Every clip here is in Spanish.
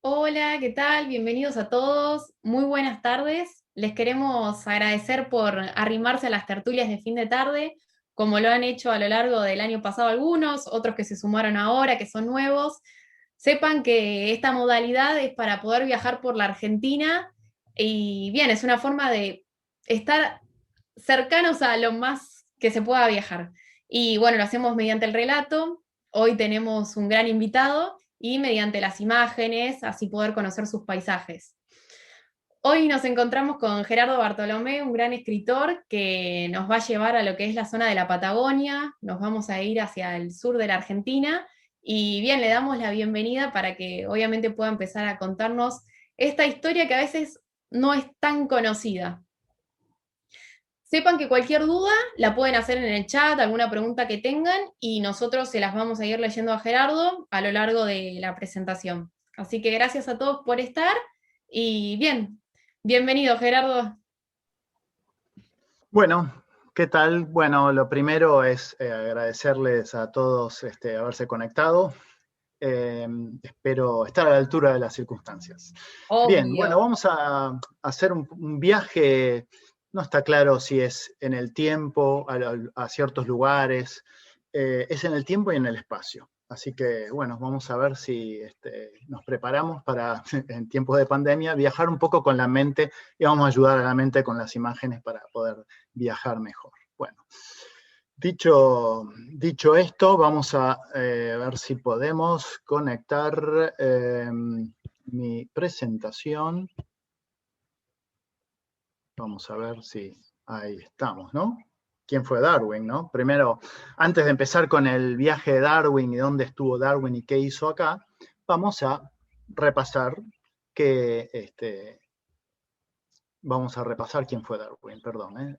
Hola, ¿qué tal? Bienvenidos a todos. Muy buenas tardes. Les queremos agradecer por arrimarse a las tertulias de fin de tarde, como lo han hecho a lo largo del año pasado algunos, otros que se sumaron ahora, que son nuevos. Sepan que esta modalidad es para poder viajar por la Argentina y bien, es una forma de estar cercanos a lo más que se pueda viajar. Y bueno, lo hacemos mediante el relato. Hoy tenemos un gran invitado y mediante las imágenes, así poder conocer sus paisajes. Hoy nos encontramos con Gerardo Bartolomé, un gran escritor que nos va a llevar a lo que es la zona de la Patagonia, nos vamos a ir hacia el sur de la Argentina y bien, le damos la bienvenida para que obviamente pueda empezar a contarnos esta historia que a veces no es tan conocida. Sepan que cualquier duda la pueden hacer en el chat, alguna pregunta que tengan, y nosotros se las vamos a ir leyendo a Gerardo a lo largo de la presentación. Así que gracias a todos por estar y bien, bienvenido Gerardo. Bueno, ¿qué tal? Bueno, lo primero es agradecerles a todos haberse conectado. Espero estar a la altura de las circunstancias. Bien, bueno, Obvio. vamos a hacer un viaje, no está claro si es en el tiempo, a ciertos lugares, es en el tiempo y en el espacio. Así que, bueno, vamos a ver si nos preparamos para, en tiempos de pandemia, viajar un poco con la mente y vamos a ayudar a la mente con las imágenes para poder viajar mejor. Bueno, dicho esto, vamos a ver si podemos conectar mi presentación. Vamos a ver si ahí estamos, ¿no? ¿Quién fue Darwin, no? Primero, antes de empezar con el viaje de Darwin y dónde estuvo Darwin y qué hizo acá, vamos a repasar vamos a repasar quién fue Darwin, perdón.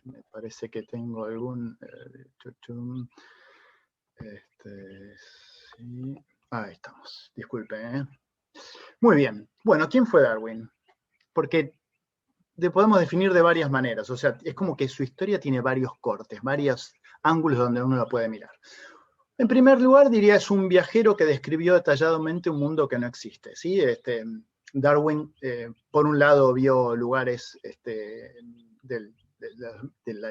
Me parece que tengo algún... sí. Ahí estamos, disculpen. Muy bien, bueno, ¿quién fue Darwin? Porque podemos definir de varias maneras, o sea, es como que su historia tiene varios cortes, varios ángulos donde uno la puede mirar. En primer lugar, diría, es un viajero que describió detalladamente un mundo que no existe, ¿sí? Darwin, por un lado, vio lugares del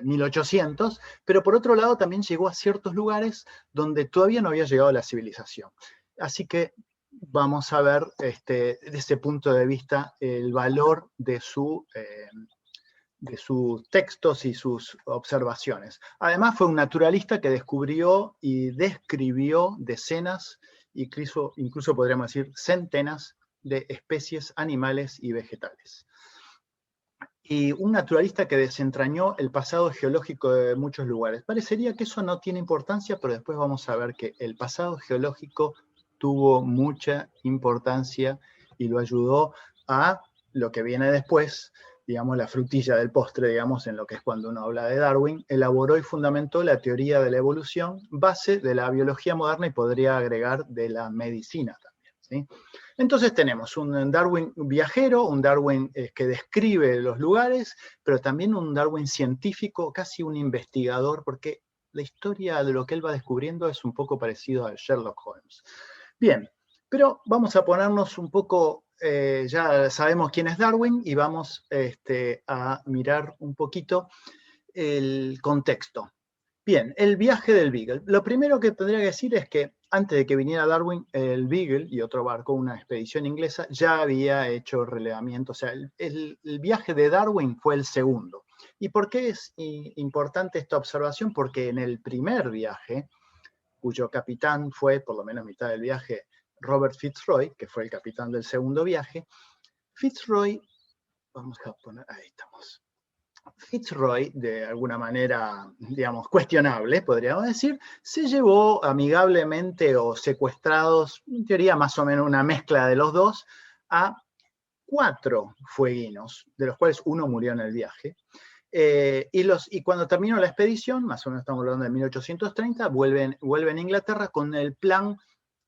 1800, pero por otro lado también llegó a ciertos lugares donde todavía no había llegado la civilización. Así que vamos a ver desde ese punto de vista el valor de sus textos y sus observaciones. Además fue un naturalista que descubrió y describió decenas, incluso podríamos decir centenas de especies animales y vegetales. Y un naturalista que desentrañó el pasado geológico de muchos lugares. Parecería que eso no tiene importancia, pero después vamos a ver que el pasado geológico tuvo mucha importancia y lo ayudó a lo que viene después, digamos, la frutilla del postre, digamos, en lo que es cuando uno habla de Darwin, elaboró y fundamentó la teoría de la evolución, base de la biología moderna y podría agregar de la medicina también, ¿sí? Entonces tenemos un Darwin viajero, un Darwin que describe los lugares, pero también un Darwin científico, casi un investigador, porque la historia de lo que él va descubriendo es un poco parecido a Sherlock Holmes. Bien, pero vamos a ponernos un poco, ya sabemos quién es Darwin y vamos a mirar un poquito el contexto. Bien, el viaje del Beagle. Lo primero que tendría que decir es que antes de que viniera Darwin, el Beagle y otro barco, una expedición inglesa, ya había hecho relevamiento. O sea, el viaje de Darwin fue el segundo. ¿Y por qué es importante esta observación? Porque en el primer viaje, cuyo capitán fue, por lo menos mitad del viaje, Robert Fitzroy, que fue el capitán del segundo viaje, Fitzroy, vamos a poner, ahí estamos. Fitzroy, de alguna manera, digamos, cuestionable, podríamos decir, se llevó amigablemente o secuestrados, en teoría más o menos una mezcla de los dos, a 4 fueguinos, de los cuales uno murió en el viaje. Y cuando terminó la expedición, más o menos estamos hablando de 1830, vuelven a Inglaterra con el plan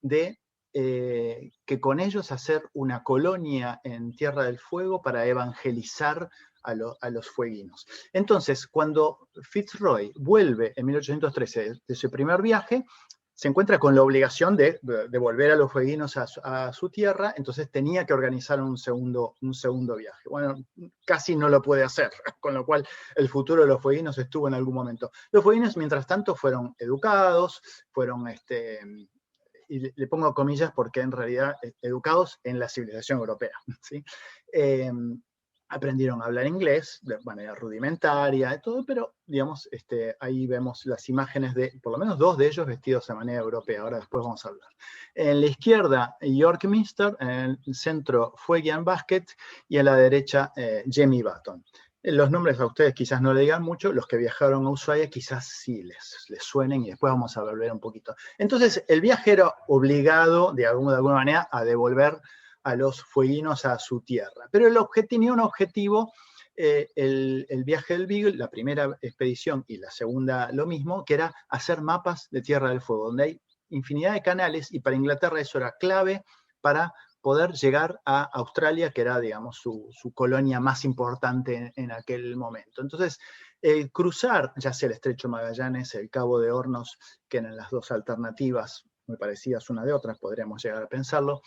de que con ellos hacer una colonia en Tierra del Fuego para evangelizar a los fueguinos. Entonces, cuando Fitzroy vuelve en 1813 de su primer viaje, se encuentra con la obligación de volver a los fueguinos a su tierra, entonces tenía que organizar un segundo viaje. Bueno, casi no lo puede hacer, con lo cual el futuro de los fueguinos estuvo en algún momento. Los fueguinos, mientras tanto, fueron educados, fueron, y le pongo comillas porque en realidad educados en la civilización europea, ¿sí? Aprendieron a hablar inglés de manera rudimentaria y todo, pero digamos, ahí vemos las imágenes de por lo menos 2 de ellos vestidos de manera europea. Ahora después vamos a hablar. En la izquierda, York Minster, en el centro, Fuegian Basket, y a la derecha, Jamie Button. Los nombres a ustedes quizás no le digan mucho, los que viajaron a Ushuaia quizás sí les suenen, y después vamos a volver un poquito. Entonces, el viaje era obligado, de alguna manera, a devolver a los fueguinos a su tierra. Pero tenía un objetivo, el viaje del Beagle, la primera expedición y la segunda lo mismo, que era hacer mapas de Tierra del Fuego, donde hay infinidad de canales, y para Inglaterra eso era clave para poder llegar a Australia, que era, digamos, su colonia más importante en aquel momento. Entonces, cruzar, ya sea el Estrecho Magallanes, el Cabo de Hornos, que eran las 2 alternativas muy parecidas una de otras, podríamos llegar a pensarlo,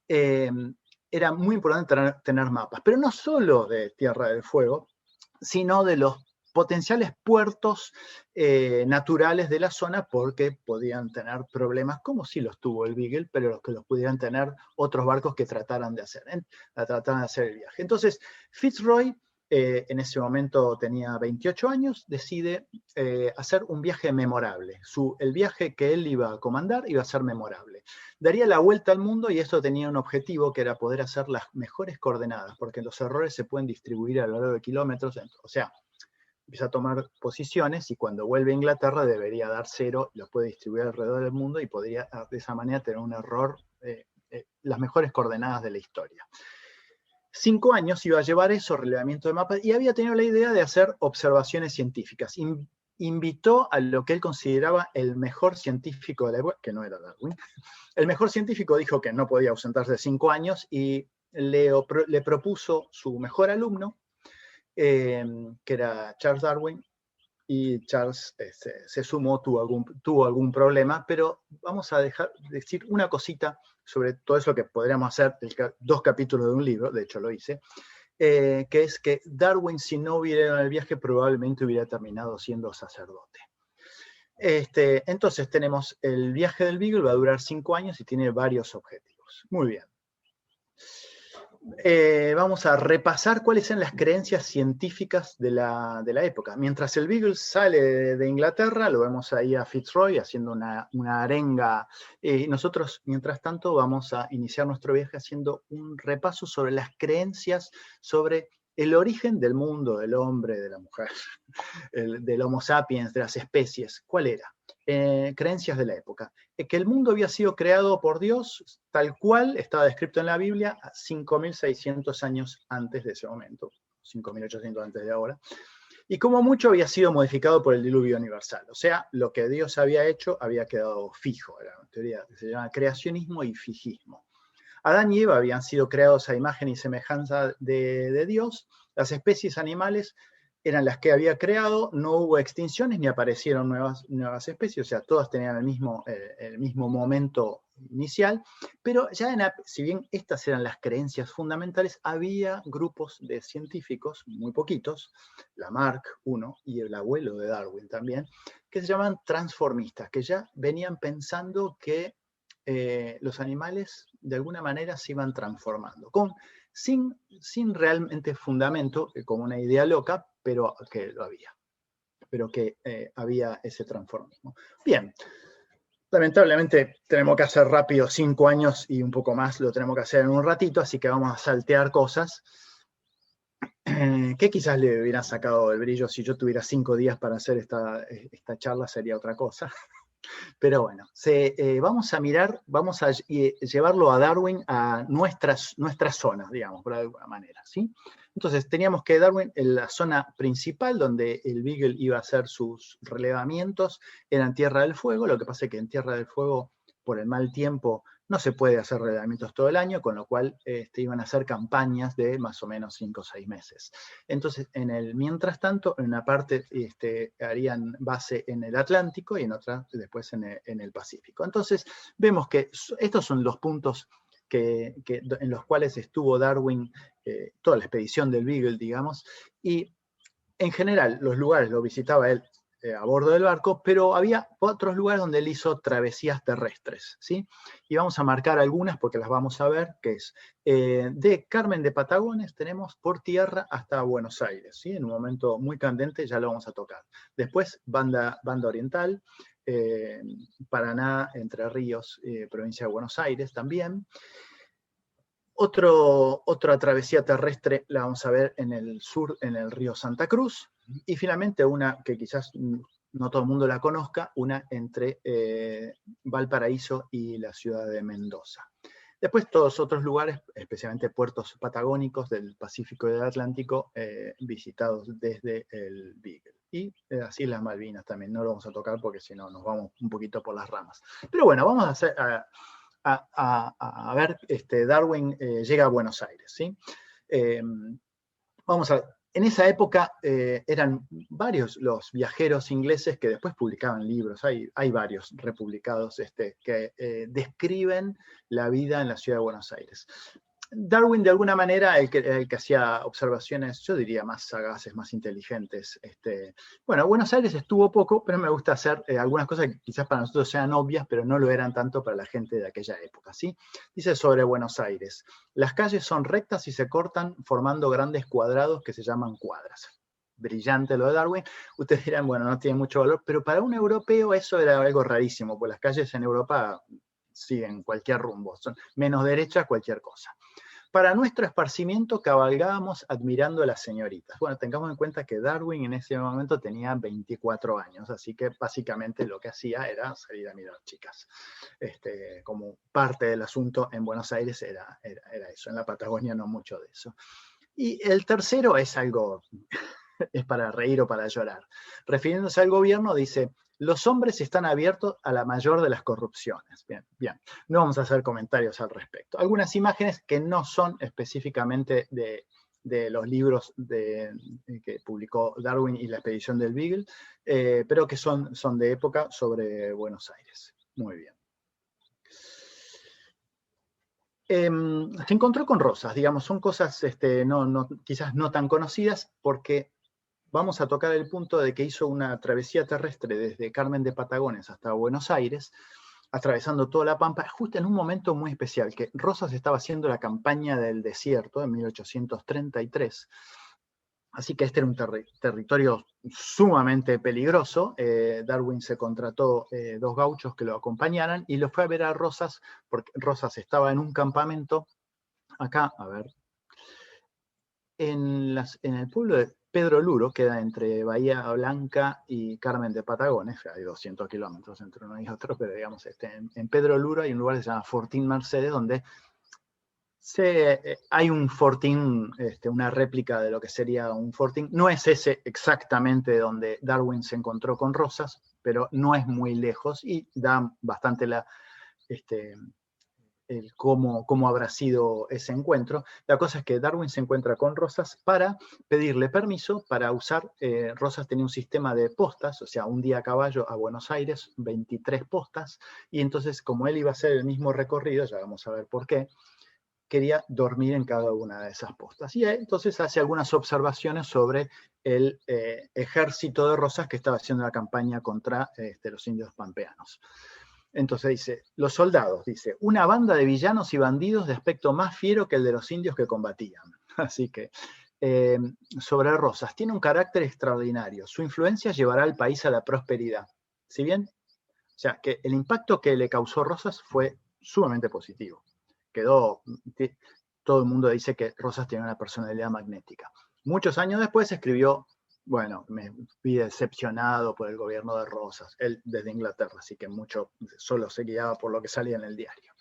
era muy importante tener mapas, pero no solo de Tierra del Fuego, sino de los potenciales puertos naturales de la zona, porque podían tener problemas, como sí los tuvo el Beagle, pero los que los pudieran tener otros barcos que trataran de hacer el viaje. Entonces, Fitzroy, en ese momento tenía 28 años, decide hacer un viaje memorable. El viaje que él iba a comandar iba a ser memorable. Daría la vuelta al mundo, y esto tenía un objetivo, que era poder hacer las mejores coordenadas, porque los errores se pueden distribuir a lo largo de kilómetros. O sea, empieza a tomar posiciones, y cuando vuelve a Inglaterra debería dar 0, los puede distribuir alrededor del mundo, y podría de esa manera tener un error, las mejores coordenadas de la historia. 5 años iba a llevar eso, relevamiento de mapas, y había tenido la idea de hacer observaciones científicas. Invitó a lo que él consideraba el mejor científico de la época, que no era Darwin. El mejor científico dijo que no podía ausentarse 5 años, y le propuso su mejor alumno, que era Charles Darwin, y Charles se sumó, tuvo algún problema, pero vamos a decir una cosita sobre todo eso, que podríamos hacer 2 capítulos de un libro, de hecho lo hice, que es que Darwin, si no hubiera ido en el viaje, probablemente hubiera terminado siendo sacerdote. Entonces tenemos el viaje del Beagle, va a durar 5 años y tiene varios objetivos. Muy bien. Vamos a repasar cuáles eran las creencias científicas de la época. Mientras el Beagle sale de Inglaterra, lo vemos ahí a Fitzroy haciendo una arenga. Nosotros, mientras tanto, vamos a iniciar nuestro viaje haciendo un repaso sobre las creencias sobre el origen del mundo, del hombre, de la mujer, del Homo sapiens, de las especies. ¿Cuál era? Creencias de la época. Que el mundo había sido creado por Dios, tal cual estaba descrito en la Biblia, 5.600 años antes de ese momento, 5.800 antes de ahora, y como mucho había sido modificado por el diluvio universal. O sea, lo que Dios había hecho había quedado fijo. Era una teoría que se llama creacionismo y fijismo. Adán y Eva habían sido creados a imagen y semejanza de Dios. Las especies animales eran las que había creado, no hubo extinciones ni aparecieron nuevas especies, o sea, todas tenían el mismo momento inicial, pero ya si bien estas eran las creencias fundamentales, había grupos de científicos, muy poquitos, Lamarck, uno, y el abuelo de Darwin también, que se llaman transformistas, que ya venían pensando que los animales de alguna manera se iban transformando, sin realmente fundamento, como una idea loca, pero que lo había. Pero que había ese transformismo. Bien, lamentablemente tenemos que hacer rápido 5 años y un poco más, lo tenemos que hacer en un ratito, así que vamos a saltear cosas que quizás le hubieran sacado el brillo. Si yo tuviera 5 días para hacer esta charla, sería otra cosa. Pero bueno, vamos a mirar, vamos a llevarlo a Darwin a nuestras zonas, digamos, por alguna manera, ¿sí? Entonces, teníamos que Darwin, en la zona principal, donde el Beagle iba a hacer sus relevamientos, era en Tierra del Fuego. Lo que pasa es que en Tierra del Fuego, por el mal tiempo, no se puede hacer relevamientos todo el año, con lo cual iban a hacer campañas de más o menos 5 o 6 meses. Entonces, mientras tanto, en una parte harían base en el Atlántico y en otra después en el Pacífico. Entonces, vemos que estos son los puntos en los cuales estuvo Darwin, toda la expedición del Beagle, digamos, y en general los lugares los visitaba él a bordo del barco, pero había otros lugares donde él hizo travesías terrestres, ¿sí? Y vamos a marcar algunas porque las vamos a ver, que es de Carmen de Patagones, tenemos por tierra hasta Buenos Aires, ¿sí? En un momento muy candente ya lo vamos a tocar. Después, banda oriental, Paraná, Entre Ríos, provincia de Buenos Aires también. Otra travesía terrestre la vamos a ver en el sur, en el río Santa Cruz. Y finalmente una que quizás no todo el mundo la conozca, una entre Valparaíso y la ciudad de Mendoza. Después todos otros lugares, especialmente puertos patagónicos del Pacífico y del Atlántico, visitados desde el Beagle. Y las Islas Malvinas también, no lo vamos a tocar porque si no nos vamos un poquito por las ramas. Pero bueno, vamos a hacer... a ver, Darwin llega a Buenos Aires, ¿sí? En esa época eran varios los viajeros ingleses que después publicaban libros, hay varios republicados que describen la vida en la ciudad de Buenos Aires. Darwin, de alguna manera, el que hacía observaciones, yo diría, más sagaces, más inteligentes. Bueno, Buenos Aires estuvo poco, pero me gusta hacer algunas cosas que quizás para nosotros sean obvias, pero no lo eran tanto para la gente de aquella época, ¿sí? Dice sobre Buenos Aires: las calles son rectas y se cortan formando grandes cuadrados que se llaman cuadras. Brillante lo de Darwin. Ustedes dirán, bueno, no tiene mucho valor, pero para un europeo eso era algo rarísimo, porque las calles en Europa siguen cualquier rumbo, son menos derecha, cualquier cosa. Para nuestro esparcimiento cabalgábamos admirando a las señoritas. Bueno, tengamos en cuenta que Darwin en ese momento tenía 24 años, así que básicamente lo que hacía era salir a mirar chicas. Como parte del asunto en Buenos Aires era eso, en la Patagonia no mucho de eso. Y el tercero es algo, es para reír o para llorar. Refiriéndose al gobierno, dice: los hombres están abiertos a la mayor de las corrupciones. Bien, bien. No vamos a hacer comentarios al respecto. Algunas imágenes que no son específicamente de los libros que publicó Darwin y la expedición del Beagle, pero que son de época sobre Buenos Aires. Muy bien. Se encontró con rosas, digamos, son cosas quizás no tan conocidas, porque vamos a tocar el punto de que hizo una travesía terrestre desde Carmen de Patagones hasta Buenos Aires, atravesando toda la Pampa, justo en un momento muy especial, que Rosas estaba haciendo la campaña del desierto en 1833, así que este era un territorio sumamente peligroso. Darwin se contrató 2 gauchos que lo acompañaran y lo fue a ver a Rosas, porque Rosas estaba en un campamento, acá, a ver, en el pueblo de Pedro Luro, queda entre Bahía Blanca y Carmen de Patagones, hay 200 kilómetros entre uno y otro, pero digamos, en Pedro Luro hay un lugar que se llama Fortín Mercedes, donde hay un fortín, una réplica de lo que sería un fortín. No es ese exactamente donde Darwin se encontró con Rosas, pero no es muy lejos y da bastante cómo habrá sido ese encuentro. La cosa es que Darwin se encuentra con Rosas para pedirle permiso para usar. Rosas tenía un sistema de postas, o sea, un día a caballo a Buenos Aires, 23 postas, y entonces, como él iba a hacer el mismo recorrido, ya vamos a ver por qué, quería dormir en cada una de esas postas. Y entonces hace algunas observaciones sobre el ejército de Rosas que estaba haciendo la campaña contra los indios pampeanos. Entonces dice: los soldados, dice, una banda de villanos y bandidos de aspecto más fiero que el de los indios que combatían. Así que, sobre Rosas, tiene un carácter extraordinario. Su influencia llevará al país a la prosperidad. ¿Sí bien? O sea, que el impacto que le causó Rosas fue sumamente positivo. Todo el mundo dice que Rosas tiene una personalidad magnética. Muchos años después escribió: bueno, me vi decepcionado por el gobierno de Rosas, él desde Inglaterra, así que mucho solo se guiaba por lo que salía en el diario.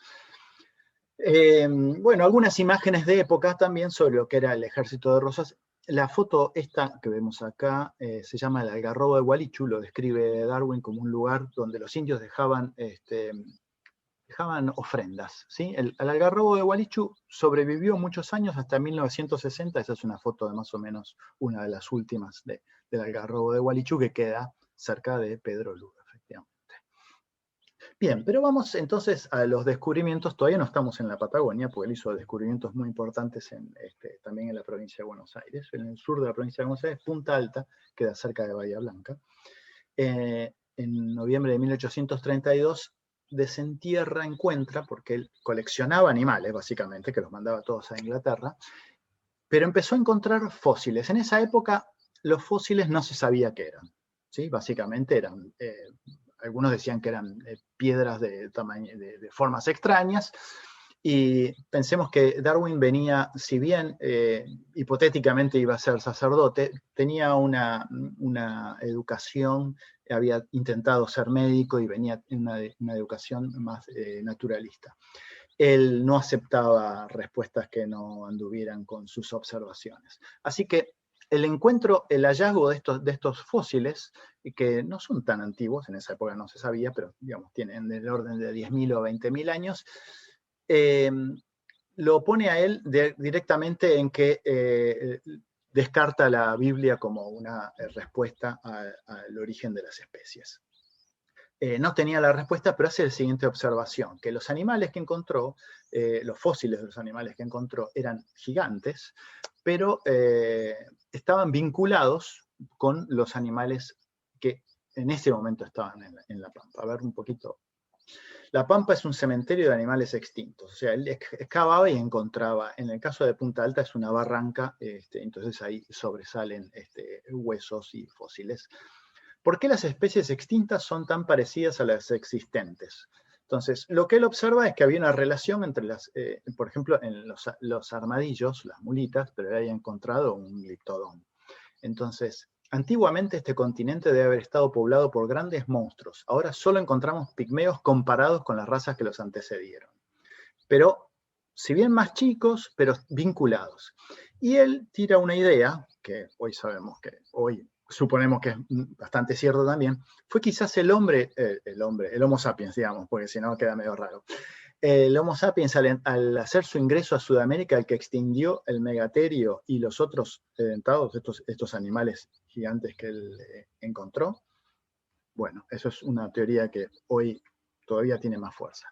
Bueno, algunas imágenes de época también sobre lo que era el ejército de Rosas. La foto esta que vemos acá se llama el Algarrobo de Gualichu, lo describe Darwin como un lugar donde los indios dejaban dejaban ofrendas, ¿sí? El algarrobo de Gualechu sobrevivió muchos años, hasta 1960, esa es una foto de más o menos una de las últimas del algarrobo de Gualechu, que queda cerca de Pedro Lugo, efectivamente. Bien, pero vamos entonces a los descubrimientos. Todavía no estamos en la Patagonia, porque él hizo descubrimientos muy importantes también en la provincia de Buenos Aires. En el sur de la provincia de Buenos Aires, Punta Alta, queda cerca de Bahía Blanca. En noviembre de 1832 encuentra, porque él coleccionaba animales, básicamente, que los mandaba todos a Inglaterra, pero empezó a encontrar fósiles. En esa época, los fósiles no se sabía qué eran, ¿sí? Básicamente eran... algunos decían que eran piedras de formas extrañas, y pensemos que Darwin venía, si bien hipotéticamente iba a ser sacerdote, tenía una educación, había intentado ser médico y venía en una educación más naturalista. Él no aceptaba respuestas que no anduvieran con sus observaciones. Así que el hallazgo de estos fósiles, que no son tan antiguos, en esa época no se sabía, pero digamos, tienen del orden de 10.000 o 20.000 años, lo pone a él directamente en que descarta la Biblia como una respuesta al origen de las especies. No tenía la respuesta, pero hace la siguiente observación, que los animales que encontró, los fósiles de los animales que encontró eran gigantes, pero estaban vinculados con los animales que en ese momento estaban en la Pampa. A ver un poquito. La Pampa es un cementerio de animales extintos, o sea, él excavaba y encontraba. En el caso de Punta Alta es una barranca, entonces ahí sobresalen huesos y fósiles. ¿Por qué las especies extintas son tan parecidas a las existentes? Entonces, lo que él observa es que había una relación entre por ejemplo, en los armadillos, las mulitas, pero él había encontrado un gliptodón. Entonces, antiguamente este continente debe haber estado poblado por grandes monstruos. Ahora solo encontramos pigmeos comparados con las razas que los antecedieron. Pero, si bien más chicos, pero vinculados. Y él tira una idea, que hoy sabemos que, suponemos que es bastante cierto también, fue quizás el Homo sapiens, digamos, porque si no queda medio raro. El Homo sapiens, al hacer su ingreso a Sudamérica, el que extinguió el megaterio y los otros dentados, estos animales gigantes que él encontró. Bueno, eso es una teoría que hoy todavía tiene más fuerza.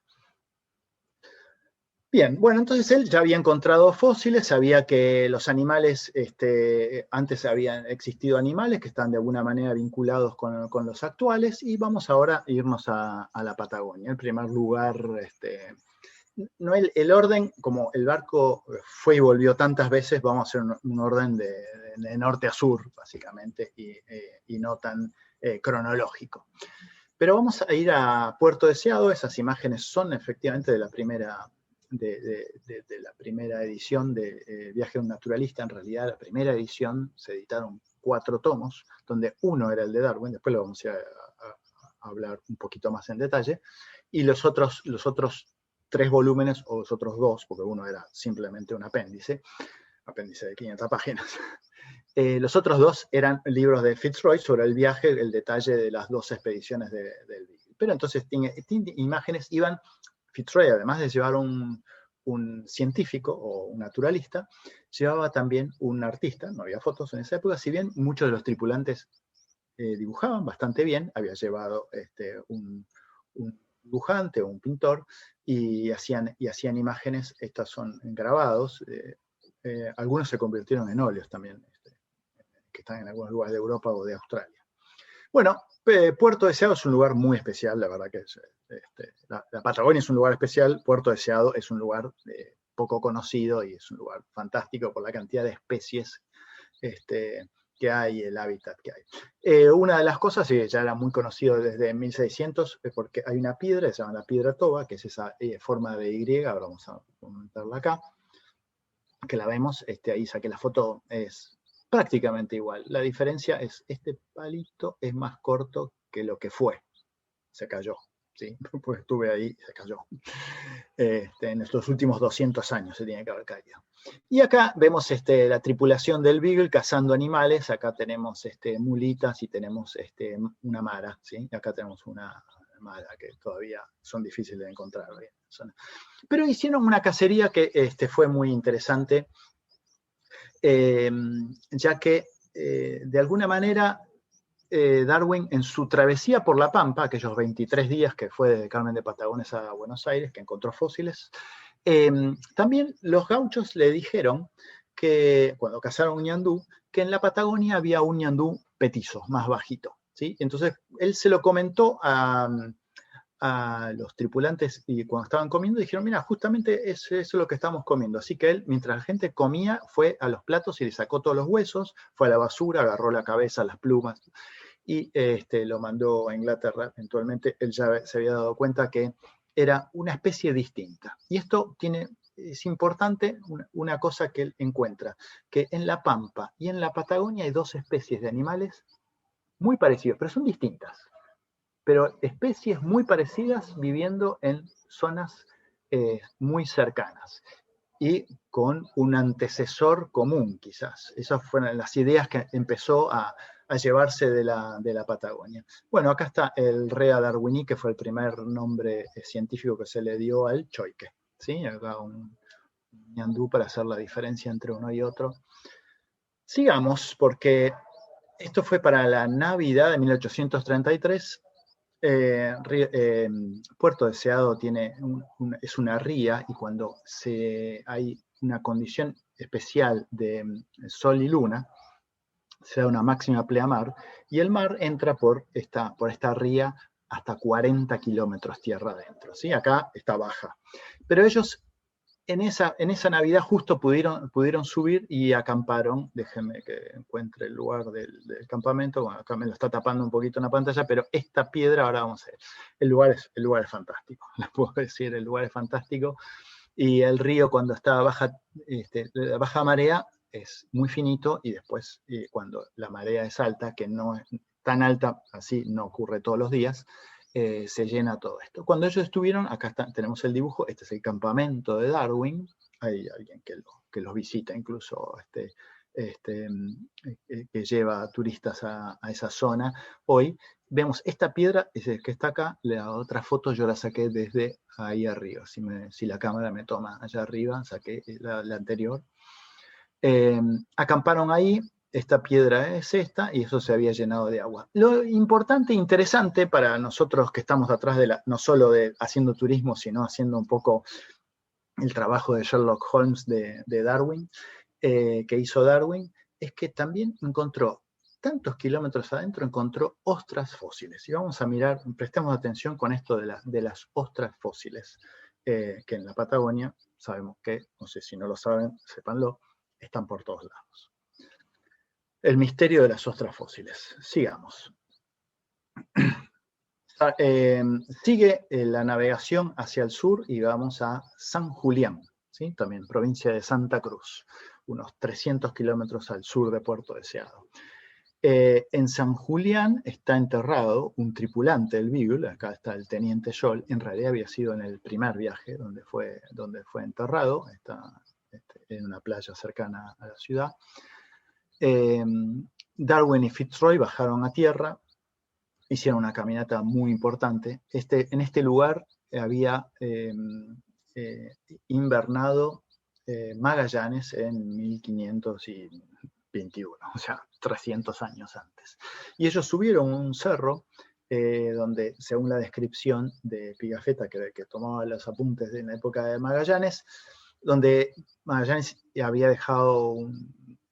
Bien, bueno, entonces él ya había encontrado fósiles, sabía que los animales, antes habían existido animales que están de alguna manera vinculados con los actuales, y vamos ahora a irnos a la Patagonia. En primer lugar, no el orden, como el barco fue y volvió tantas veces, vamos a hacer un orden de norte a sur, básicamente, y no tan cronológico. Pero vamos a ir a Puerto Deseado. Esas imágenes son efectivamente de la primera edición de Viaje de un Naturalista. En realidad, la primera edición se editaron 4 tomos, donde uno era el de Darwin, después lo vamos a hablar un poquito más en detalle, y los otros 3 volúmenes, o los otros 2, porque uno era simplemente un apéndice de 500 páginas. Los otros 2 eran libros de Fitzroy sobre el viaje, el detalle de las 2 expediciones del Beagle. Pero entonces tiene imágenes, Fitzroy, además de llevar un científico o un naturalista, llevaba también un artista. No había fotos en esa época, si bien muchos de los tripulantes dibujaban bastante bien, había llevado un dibujante o un pintor, y hacían imágenes. Estas son grabados, algunos se convirtieron en óleos también, que están en algunos lugares de Europa o de Australia. Bueno, Puerto Deseado es un lugar muy especial, la verdad que la Patagonia es un lugar especial. Puerto Deseado es un lugar poco conocido, y es un lugar fantástico por la cantidad de especies que hay, el hábitat que hay. Una de las cosas, y ya era muy conocido desde 1600, es porque hay una piedra que se llama la Piedra Toba, que es esa forma de Y. Ahora vamos a comentarla acá, que la vemos. Ahí saqué la foto, es prácticamente igual. La diferencia es este palito es más corto que lo que fue. Se cayó, ¿sí? Pues estuve ahí y se cayó. En estos últimos 200 años se tiene que haber caído. Y acá vemos la tripulación del Beagle cazando animales. Acá tenemos mulitas y tenemos una mara, ¿sí? Acá tenemos una mala, que todavía son difíciles de encontrar hoy en la zona. Pero hicieron una cacería que fue muy interesante, ya que de alguna manera Darwin, en su travesía por la Pampa, aquellos 23 días que fue de Carmen de Patagones a Buenos Aires, que encontró fósiles, también los gauchos le dijeron que, cuando cazaron un ñandú, que en la Patagonia había un ñandú petizo, más bajito, ¿sí? Entonces, él se lo comentó a los tripulantes y cuando estaban comiendo dijeron, mira, justamente eso es lo que estamos comiendo. Así que él, mientras la gente comía, fue a los platos y le sacó todos los huesos, fue a la basura, agarró la cabeza, las plumas y lo mandó a Inglaterra. Eventualmente él ya se había dado cuenta que era una especie distinta. Y esto es importante, una cosa que él encuentra, que en la Pampa y en la Patagonia hay dos especies de animales muy parecidas, pero son distintas. Pero especies muy parecidas viviendo en zonas muy cercanas y con un antecesor común, quizás. Esas fueron las ideas que empezó a llevarse de la Patagonia. Bueno, acá está el Rea darwini, que fue el primer nombre científico que se le dio al choique, ¿sí? Acá un ñandú para hacer la diferencia entre uno y otro. Sigamos, porque esto fue para la Navidad de 1833. Puerto Deseado es una ría y cuando hay una condición especial de sol y luna, se da una máxima pleamar y el mar entra por esta ría hasta 40 kilómetros tierra adentro, ¿sí? Acá está baja. Pero ellos en esa Navidad justo pudieron subir y acamparon. Déjenme que encuentre el lugar del campamento. Bueno, acá me lo está tapando un poquito en la pantalla, pero esta piedra, ahora vamos a ver. El lugar es fantástico, les puedo decir, el lugar es fantástico. Y el río, cuando está baja marea, es muy finito, y después cuando la marea es alta, que no es tan alta, así no ocurre todos los días, se llena todo esto. Cuando ellos estuvieron, acá tenemos el dibujo, este es el campamento de Darwin, hay alguien que los visita incluso, que lleva turistas a esa zona. Hoy vemos esta piedra que está acá, la otra foto yo la saqué desde ahí arriba, si la cámara me toma allá arriba, saqué la anterior. Acamparon ahí. Esta piedra es esta, y eso se había llenado de agua. Lo importante e interesante para nosotros que estamos atrás no solo haciendo turismo, sino haciendo un poco el trabajo de Sherlock Holmes de Darwin, que hizo Darwin, es que también encontró, tantos kilómetros adentro, encontró ostras fósiles. Y vamos a mirar, prestemos atención con esto de las ostras fósiles, que en la Patagonia sabemos que, no sé si no lo saben, sépanlo, están por todos lados. El misterio de las ostras fósiles. Sigamos. Sigue la navegación hacia el sur y vamos a San Julián, ¿sí? También provincia de Santa Cruz, unos 300 kilómetros al sur de Puerto Deseado. En San Julián está enterrado un tripulante del Beagle, acá está el teniente Scholl, en realidad había sido en el primer viaje donde fue enterrado, está en una playa cercana a la ciudad. Darwin y Fitzroy bajaron a tierra, hicieron una caminata muy importante. En este lugar había invernado Magallanes en 1521, o sea, 300 años antes. Y ellos subieron un cerro donde, según la descripción de Pigafetta, que tomaba los apuntes de la época de Magallanes, donde Magallanes había dejado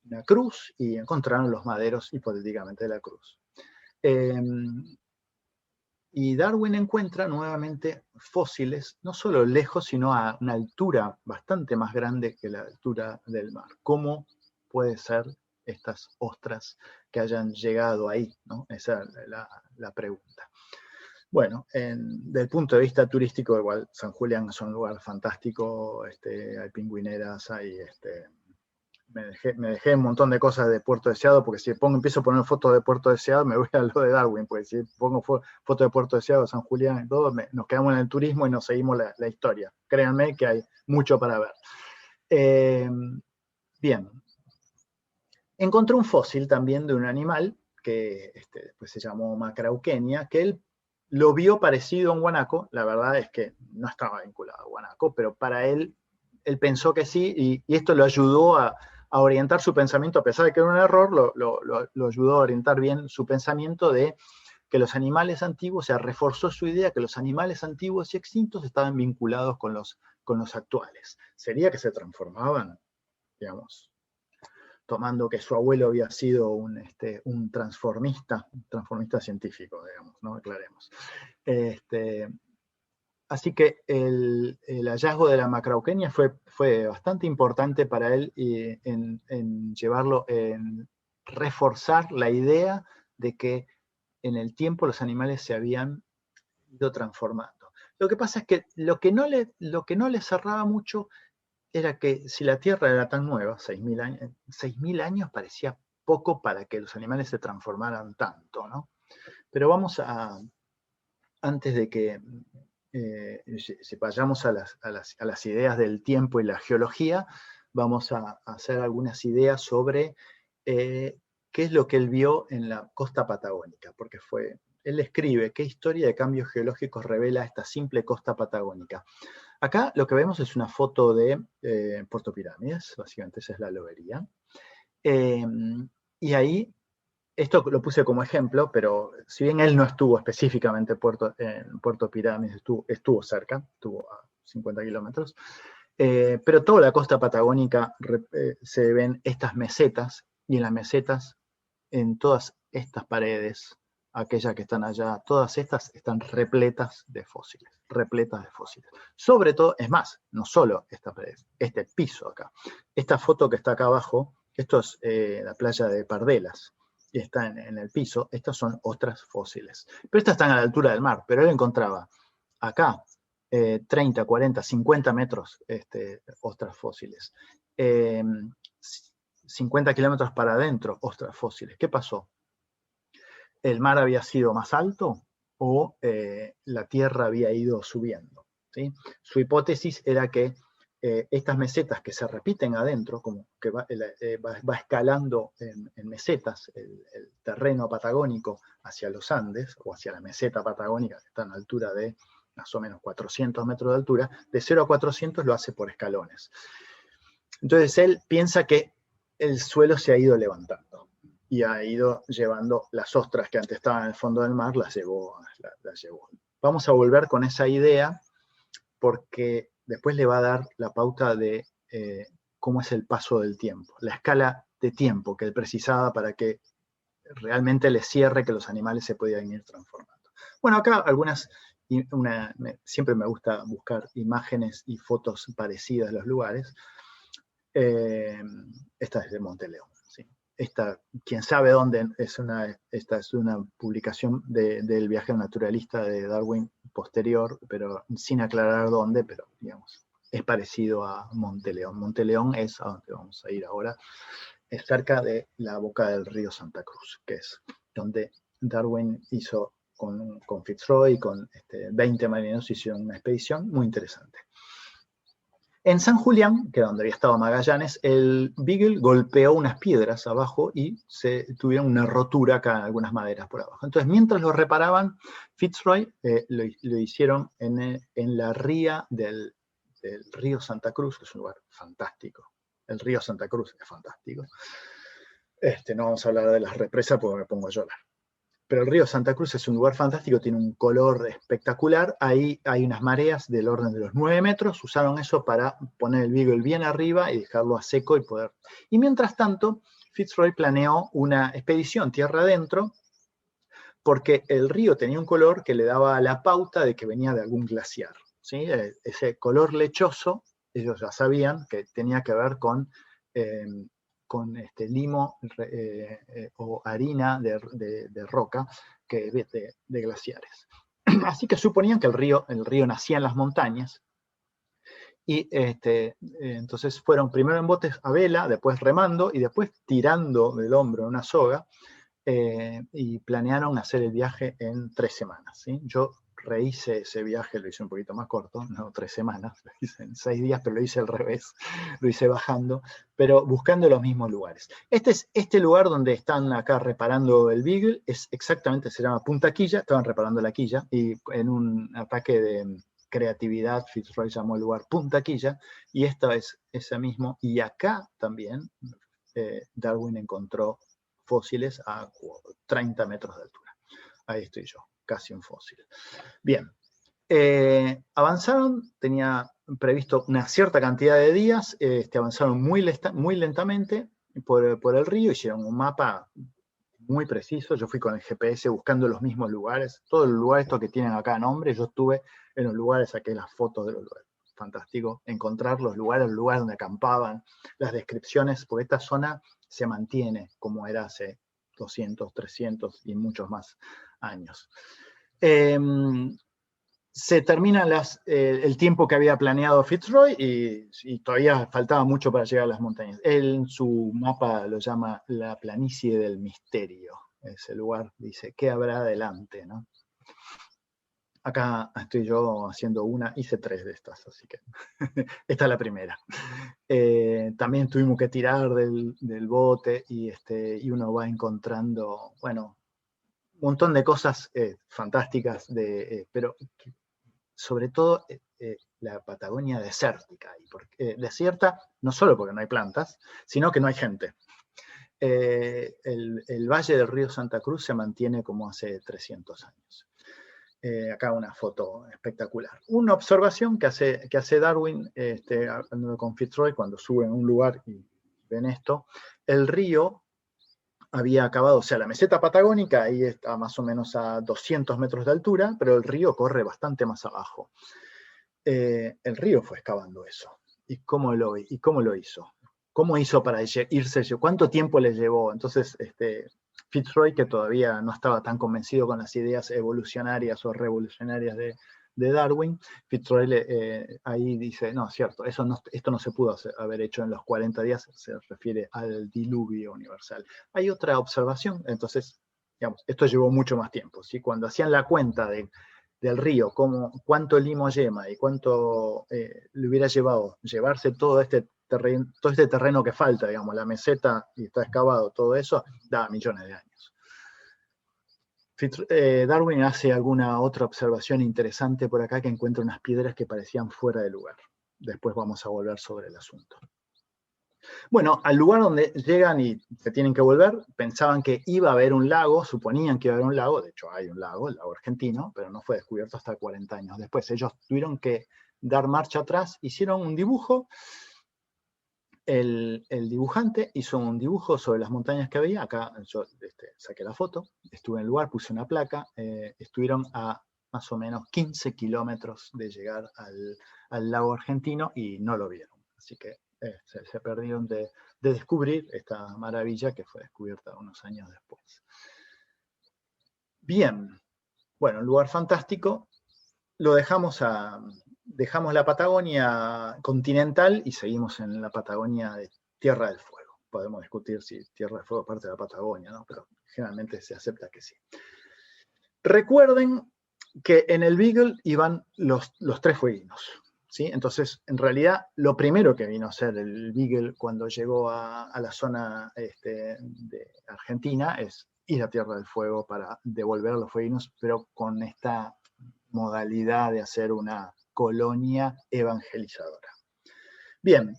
una cruz y encontraron los maderos, hipotéticamente, de la cruz. Y Darwin encuentra nuevamente fósiles, no solo lejos, sino a una altura bastante más grande que la altura del mar. ¿Cómo puede ser estas ostras que hayan llegado ahí, ¿no? Esa es la pregunta. Bueno, desde el punto de vista turístico, igual San Julián es un lugar fantástico, hay pingüineras, me dejé un montón de cosas de Puerto Deseado, porque si empiezo a poner fotos de Puerto Deseado, me voy a lo de Darwin, porque si pongo fotos de Puerto Deseado, San Julián y todo, nos quedamos en el turismo y nos seguimos la historia. Créanme que hay mucho para ver. Bien. Encontré un fósil también de un animal que después se llamó Macrauchenia, que él lo vio parecido a un guanaco. La verdad es que no estaba vinculado a guanaco, pero para él pensó que sí, y esto lo ayudó a orientar su pensamiento, a pesar de que era un error, lo ayudó a orientar bien su pensamiento de que los animales antiguos, o sea, reforzó su idea que los animales antiguos y extintos estaban vinculados con los actuales. Sería que se transformaban, digamos, tomando que su abuelo había sido un transformista científico, digamos, ¿no? Aclaremos. Así que el hallazgo de la Macrauchenia fue bastante importante para él en llevarlo, en reforzar la idea de que en el tiempo los animales se habían ido transformando. Lo que pasa es que lo que no le cerraba mucho era que si la Tierra era tan nueva, 6.000 años parecía poco para que los animales se transformaran tanto, ¿no? Pero antes de que si vayamos a las ideas del tiempo y la geología, vamos a hacer algunas ideas sobre qué es lo que él vio en la costa patagónica, porque él escribe qué historia de cambios geológicos revela esta simple costa patagónica. Acá lo que vemos es una foto de Puerto Pirámides, básicamente esa es la lobería. Y ahí, esto lo puse como ejemplo, pero si bien él no estuvo específicamente en Puerto Pirámides, estuvo cerca, estuvo a 50 kilómetros, pero toda la costa patagónica se ven estas mesetas, y en las mesetas, en todas estas paredes, aquellas que están allá, todas estas están repletas de fósiles. Sobre todo, es más, no solo esta pared, este piso acá. Esta foto que está acá abajo, esto es la playa de Pardelas, y está en el piso, estas son ostras fósiles. Pero estas están a la altura del mar, pero él encontraba acá 30, 40, 50 metros ostras fósiles. 50 kilómetros para adentro, ostras fósiles. ¿Qué pasó? ¿El mar había sido más alto o la Tierra había ido subiendo? ¿Sí? Su hipótesis era que estas mesetas que se repiten adentro, como que va escalando en mesetas el terreno patagónico hacia los Andes, o hacia la meseta patagónica, que está a una altura de más o menos 400 metros de altura, de 0 a 400 lo hace por escalones. Entonces él piensa que el suelo se ha ido levantando y ha ido llevando las ostras que antes estaban en el fondo del mar, las llevó. Vamos a volver con esa idea, porque después le va a dar la pauta de cómo es el paso del tiempo, la escala de tiempo que él precisaba para que realmente le cierre que los animales se podían ir transformando. Bueno, acá siempre me gusta buscar imágenes y fotos parecidas de los lugares. Esta es de Monteleón. ¿Sí? Esta, quién sabe dónde, esta es una publicación del viaje naturalista de Darwin posterior, pero sin aclarar dónde, pero digamos, es parecido a Monteleón. Monteleón es a donde vamos a ir ahora, es cerca de la boca del río Santa Cruz, que es donde Darwin hizo con Fitzroy y con 20 marineros hicieron una expedición muy interesante. En San Julián, que era donde había estado Magallanes, el Beagle golpeó unas piedras abajo y tuvieron una rotura acá en algunas maderas por abajo. Entonces, mientras lo reparaban, Fitzroy lo hicieron en la ría del río Santa Cruz, que es un lugar fantástico. El río Santa Cruz es fantástico. No vamos a hablar de las represas porque me pongo a llorar. Pero el río Santa Cruz es un lugar fantástico, tiene un color espectacular. Ahí hay unas mareas del orden de los 9 metros. Usaron eso para poner el Beagle bien arriba y dejarlo a seco y poder. Y mientras tanto, Fitzroy planeó una expedición tierra adentro, porque el río tenía un color que le daba la pauta de que venía de algún glaciar. ¿Sí? Ese color lechoso, ellos ya sabían que tenía que ver con limo o harina de roca de glaciares. Así que suponían que el río nacía en las montañas, y entonces fueron primero en botes a vela, después remando y después tirando del hombro en una soga, y planearon hacer el viaje en 3 semanas. ¿Sí? Yo rehice ese viaje, lo hice un poquito más corto, no 3 semanas, lo hice en 6 días, pero lo hice al revés, lo hice bajando, pero buscando los mismos lugares. Este lugar donde están acá reparando el Beagle, es exactamente, se llama Punta Quilla, estaban reparando la quilla, y en un ataque de creatividad, Fitzroy llamó el lugar Punta Quilla, y esta es ese mismo, y acá también Darwin encontró fósiles a 30 metros de altura. Ahí estoy yo, casi un fósil. Bien, avanzaron, tenía previsto una cierta cantidad de días, avanzaron muy lentamente por el río, hicieron un mapa muy preciso, yo fui con el GPS buscando los mismos lugares, todos los lugares estos que tienen acá nombre, yo estuve en los lugares, saqué las fotos de los lugares. Fantástico encontrar los lugares donde acampaban, las descripciones, porque esta zona se mantiene como era hace 200, 300 y muchos más años. Se termina el tiempo que había planeado Fitzroy y todavía faltaba mucho para llegar a las montañas. Él en su mapa lo llama la planicie del misterio. Ese lugar dice, ¿qué habrá adelante? ¿No? Acá estoy yo haciendo hice 3 de estas, así que esta es la primera. También tuvimos que tirar del bote y uno va encontrando, bueno, un montón de cosas fantásticas, pero sobre todo la Patagonia desértica. Desierta no solo porque no hay plantas, sino que no hay gente. El valle del río Santa Cruz se mantiene como hace 300 años. Acá una foto espectacular. Una observación que hace Darwin con Fitzroy cuando sube a un lugar y ven esto, el río había acabado, o sea, la meseta patagónica ahí está más o menos a 200 metros de altura, pero el río corre bastante más abajo. El río fue excavando eso. ¿Y cómo lo hizo? ¿Cómo hizo para irse? ¿Cuánto tiempo le llevó? Entonces, Fitzroy, que todavía no estaba tan convencido con las ideas evolucionarias o revolucionarias de Darwin, Fitzroy ahí dice, no, cierto, esto no se pudo haber hecho en los 40 días, se refiere al diluvio universal. Hay otra observación, entonces, digamos, esto llevó mucho más tiempo, ¿sí? Cuando hacían la cuenta del río, cuánto limo yema y cuánto le hubiera llevado llevarse todo este terreno que falta, digamos, la meseta y está excavado, todo eso, da millones de años. Darwin hace alguna otra observación interesante por acá, que encuentra unas piedras que parecían fuera de lugar. Después vamos a volver sobre el asunto. Bueno, al lugar donde llegan y se tienen que volver, pensaban que iba a haber un lago, suponían que iba a haber un lago, de hecho hay un lago, el lago argentino, pero no fue descubierto hasta 40 años después. Ellos tuvieron que dar marcha atrás, hicieron un dibujo. El dibujante hizo un dibujo sobre las montañas que había. Acá yo saqué la foto, estuve en el lugar, puse una placa. Estuvieron a más o menos 15 kilómetros de llegar al lago argentino y no lo vieron. Así que se perdieron de descubrir esta maravilla que fue descubierta unos años después. Bien, bueno, un lugar fantástico. Lo dejamos la Patagonia continental y seguimos en la Patagonia de Tierra del Fuego. Podemos discutir si Tierra del Fuego es parte de la Patagonia, ¿no? Pero generalmente se acepta que sí. Recuerden que en el Beagle iban los 3 fueguinos, ¿sí? Entonces, en realidad, lo primero que vino a hacer el Beagle cuando llegó a la zona de Argentina es ir a Tierra del Fuego para devolver a los fueguinos, pero con esta modalidad de hacer una colonia evangelizadora. Bien,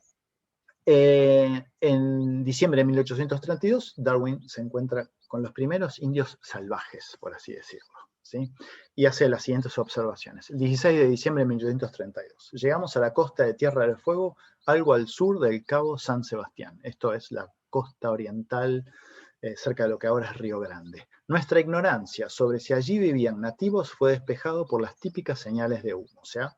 en diciembre de 1832, Darwin se encuentra con los primeros indios salvajes, por así decirlo, ¿sí? Y hace las siguientes observaciones. El 16 de diciembre de 1832, llegamos a la costa de Tierra del Fuego, algo al sur del Cabo San Sebastián. Esto es la costa oriental, cerca de lo que ahora es Río Grande. Nuestra ignorancia sobre si allí vivían nativos fue despejado por las típicas señales de humo, o sea,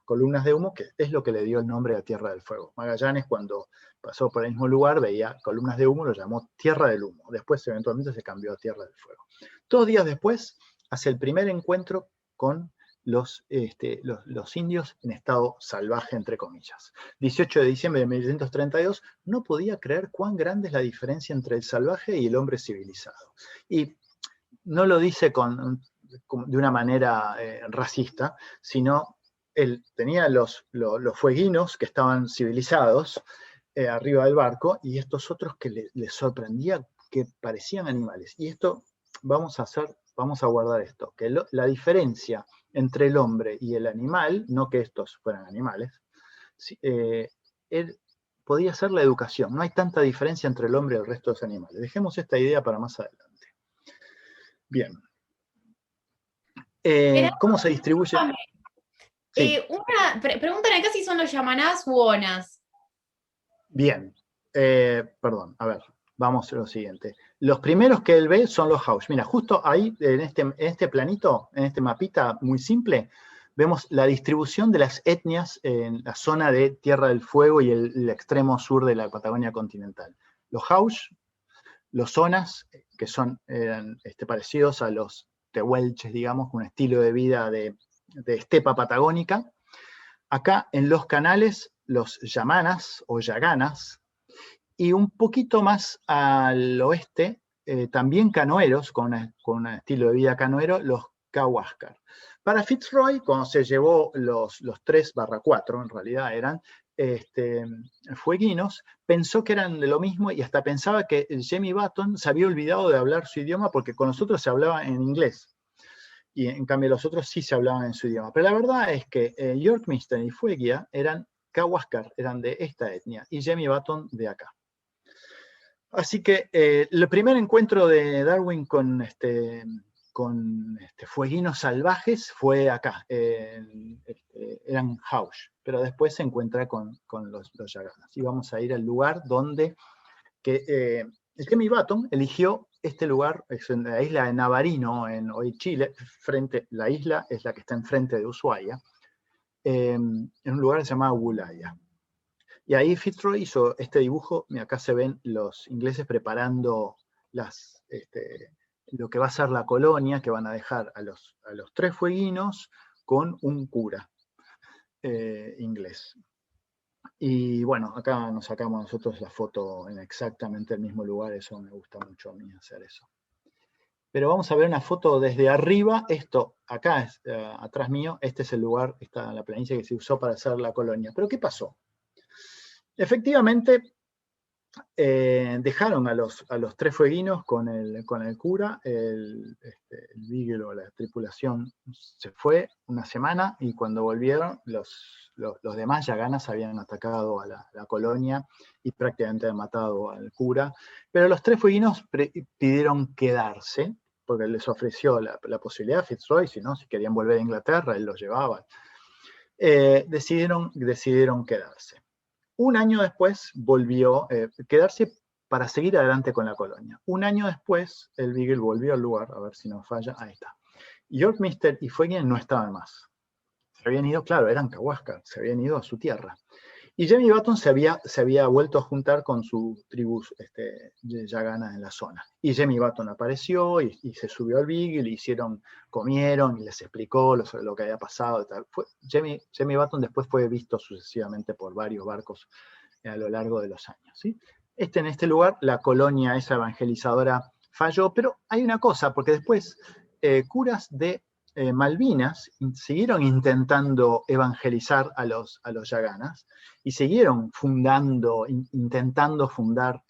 columnas de humo, que es lo que le dio el nombre a Tierra del Fuego. Magallanes, cuando pasó por el mismo lugar, veía columnas de humo, lo llamó Tierra del Humo. Después, eventualmente, se cambió a Tierra del Fuego. 2 días después, hace el primer encuentro con los indios en estado salvaje, entre comillas. 18 de diciembre de 1832, no podía creer cuán grande es la diferencia entre el salvaje y el hombre civilizado. Y no lo dice de una manera racista, sino él tenía los fueguinos que estaban civilizados arriba del barco, y estos otros que les sorprendía que parecían animales. Y esto vamos a guardar esto, que la diferencia entre el hombre y el animal, no que estos fueran animales, podía ser la educación. No hay tanta diferencia entre el hombre y el resto de los animales. Dejemos esta idea para más adelante. Bien. ¿Cómo se distribuye? Sí. Preguntan acá si son los yamanás u onas. Bien. Perdón, a ver, vamos a lo siguiente. Los primeros que él ve son los Haush. Mira, justo ahí, en este planito, en este mapita muy simple, vemos la distribución de las etnias en la zona de Tierra del Fuego y el extremo sur de la Patagonia continental. Los Haush, los Onas, que son parecidos a los tehuelches, digamos, un estilo de vida de estepa patagónica. Acá en los canales, los yamanas o yaganas, y un poquito más al oeste, también canoeros, con un estilo de vida canoero, los Kawascar. Para Fitzroy, cuando se llevó los 3/4, en realidad eran fueguinos, pensó que eran de lo mismo y hasta pensaba que Jamie Button se había olvidado de hablar su idioma porque con nosotros se hablaba en inglés. Y en cambio los otros sí se hablaban en su idioma. Pero la verdad es que Yorkminster y Fueguia eran Kawascar, eran de esta etnia, y Jamie Button de acá. Así que el primer encuentro de Darwin con fueguinos salvajes fue acá, eran Haush, pero después se encuentra con los yaganas. Y vamos a ir al lugar donde Jamie Button eligió este lugar, es en la isla de Navarino, en hoy Chile, la isla es la que está enfrente de Ushuaia, en un lugar que se llama Wulaya. Y ahí Fitzroy hizo este dibujo, y acá se ven los ingleses preparando lo que va a ser la colonia, que van a dejar a los 3 fueguinos con un cura inglés. Y bueno, acá nos sacamos nosotros la foto en exactamente el mismo lugar, eso me gusta mucho a mí hacer eso. Pero vamos a ver una foto desde arriba. Esto, acá es atrás mío, este es el lugar, esta la planicie que se usó para hacer la colonia. ¿Pero qué pasó? Efectivamente, dejaron a los 3 fueguinos con el cura, el Beagle o la tripulación se fue una semana, y cuando volvieron los demás yaganas habían atacado a la colonia y prácticamente habían matado al cura, pero los 3 fueguinos pidieron quedarse, porque les ofreció la posibilidad a Fitzroy, si querían volver a Inglaterra, él los llevaba. Decidieron quedarse. Un año después volvió a quedarse para seguir adelante con la colonia. Un año después, el Beagle volvió al lugar, a ver si no falla, ahí está. Yorkminster y Fueguia no estaban más. Se habían ido, claro, eran Kawascar, se habían ido a su tierra. Y Jamie Button se había vuelto a juntar con su tribu yagana en la zona. Y Jamie Button apareció y se subió al Beagle, comieron y les explicó lo que había pasado. Y tal. Jamie Button después fue visto sucesivamente por varios barcos a lo largo de los años. ¿Sí? En este lugar, la colonia esa evangelizadora falló, pero hay una cosa, porque después curas de Malvinas siguieron intentando evangelizar a los yaganas y siguieron intentando fundar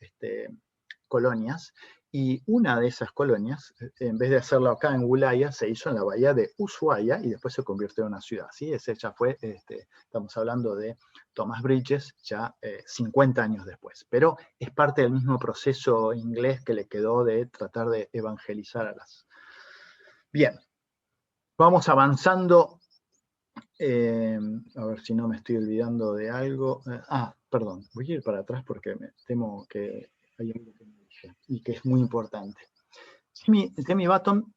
colonias, y una de esas colonias, en vez de hacerlo acá en Wulaya, se hizo en la bahía de Ushuaia y después se convirtió en una ciudad. ¿Sí? Ese ya fue, estamos hablando de Thomas Bridges, ya 50 años después, pero es parte del mismo proceso inglés que le quedó de tratar de evangelizar a las... Bien. Vamos avanzando, a ver si no me estoy olvidando de algo. Perdón, voy a ir para atrás porque me temo que hay algo que me dije y que es muy importante. Jamie Button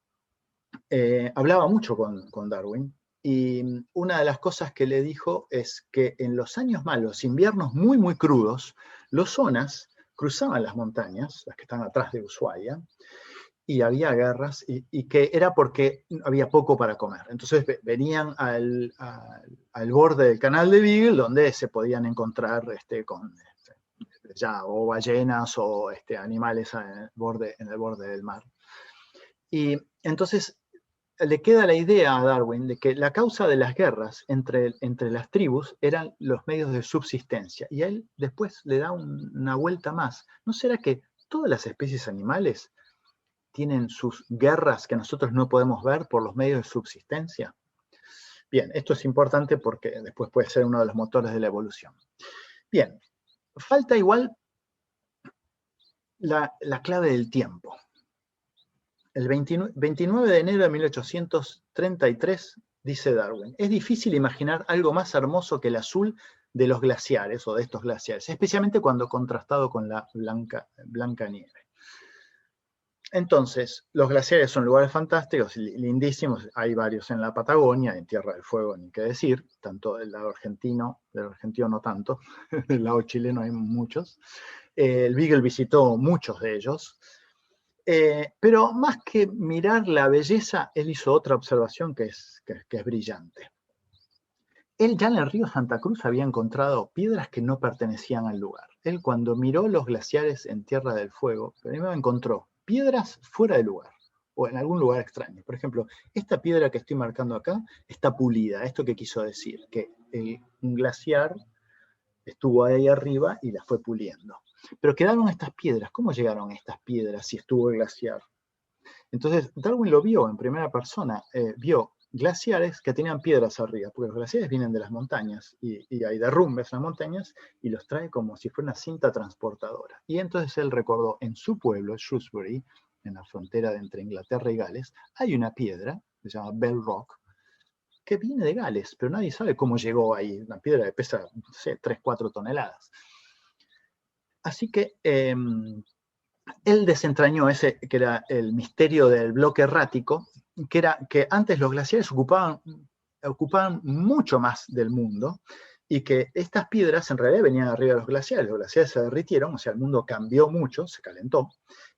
hablaba mucho con Darwin, y una de las cosas que le dijo es que en los años malos, inviernos muy, muy crudos, los onas cruzaban las montañas, las que están atrás de Ushuaia, y había guerras, y que era porque había poco para comer. Entonces venían al borde del canal de Beagle, donde se podían encontrar o ballenas o animales en el borde del mar. Y entonces le queda la idea a Darwin de que la causa de las guerras entre las tribus eran los medios de subsistencia. Y a él después le da una vuelta más. ¿No será que todas las especies animales tienen sus guerras que nosotros no podemos ver por los medios de subsistencia? Bien, esto es importante porque después puede ser uno de los motores de la evolución. Bien, falta igual la clave del tiempo. El 29 de enero de 1833 dice Darwin: es difícil imaginar algo más hermoso que el azul de los glaciares o de estos glaciares, especialmente cuando contrastado con la blanca nieve. Entonces, los glaciares son lugares fantásticos, lindísimos. Hay varios en la Patagonia, en Tierra del Fuego, ni qué decir, tanto del lado argentino no tanto, del lado chileno hay muchos. El Beagle visitó muchos de ellos. Pero más que mirar la belleza, él hizo otra observación que es brillante. Él ya en el río Santa Cruz había encontrado piedras que no pertenecían al lugar. Él, cuando miró los glaciares en Tierra del Fuego, primero encontró piedras fuera de lugar o en algún lugar extraño. Por ejemplo, esta piedra que estoy marcando acá está pulida. ¿Esto qué quiso decir? Que un glaciar estuvo ahí arriba y la fue puliendo. Pero quedaron estas piedras. ¿Cómo llegaron estas piedras si estuvo el glaciar? Entonces, Darwin lo vio en primera persona. Vio glaciares que tenían piedras arriba, porque los glaciares vienen de las montañas y hay derrumbes en las montañas y los trae como si fuera una cinta transportadora. Y entonces él recordó en su pueblo, Shrewsbury, en la frontera entre Inglaterra y Gales, hay una piedra, que se llama Bell Rock, que viene de Gales, pero nadie sabe cómo llegó ahí. Una piedra que pesa, no sé, 3-4 toneladas. Así que él desentrañó ese que era el misterio del bloque errático, que era que antes los glaciares ocupaban mucho más del mundo y que estas piedras en realidad venían arriba de los glaciares se derritieron, o sea, el mundo cambió mucho, se calentó,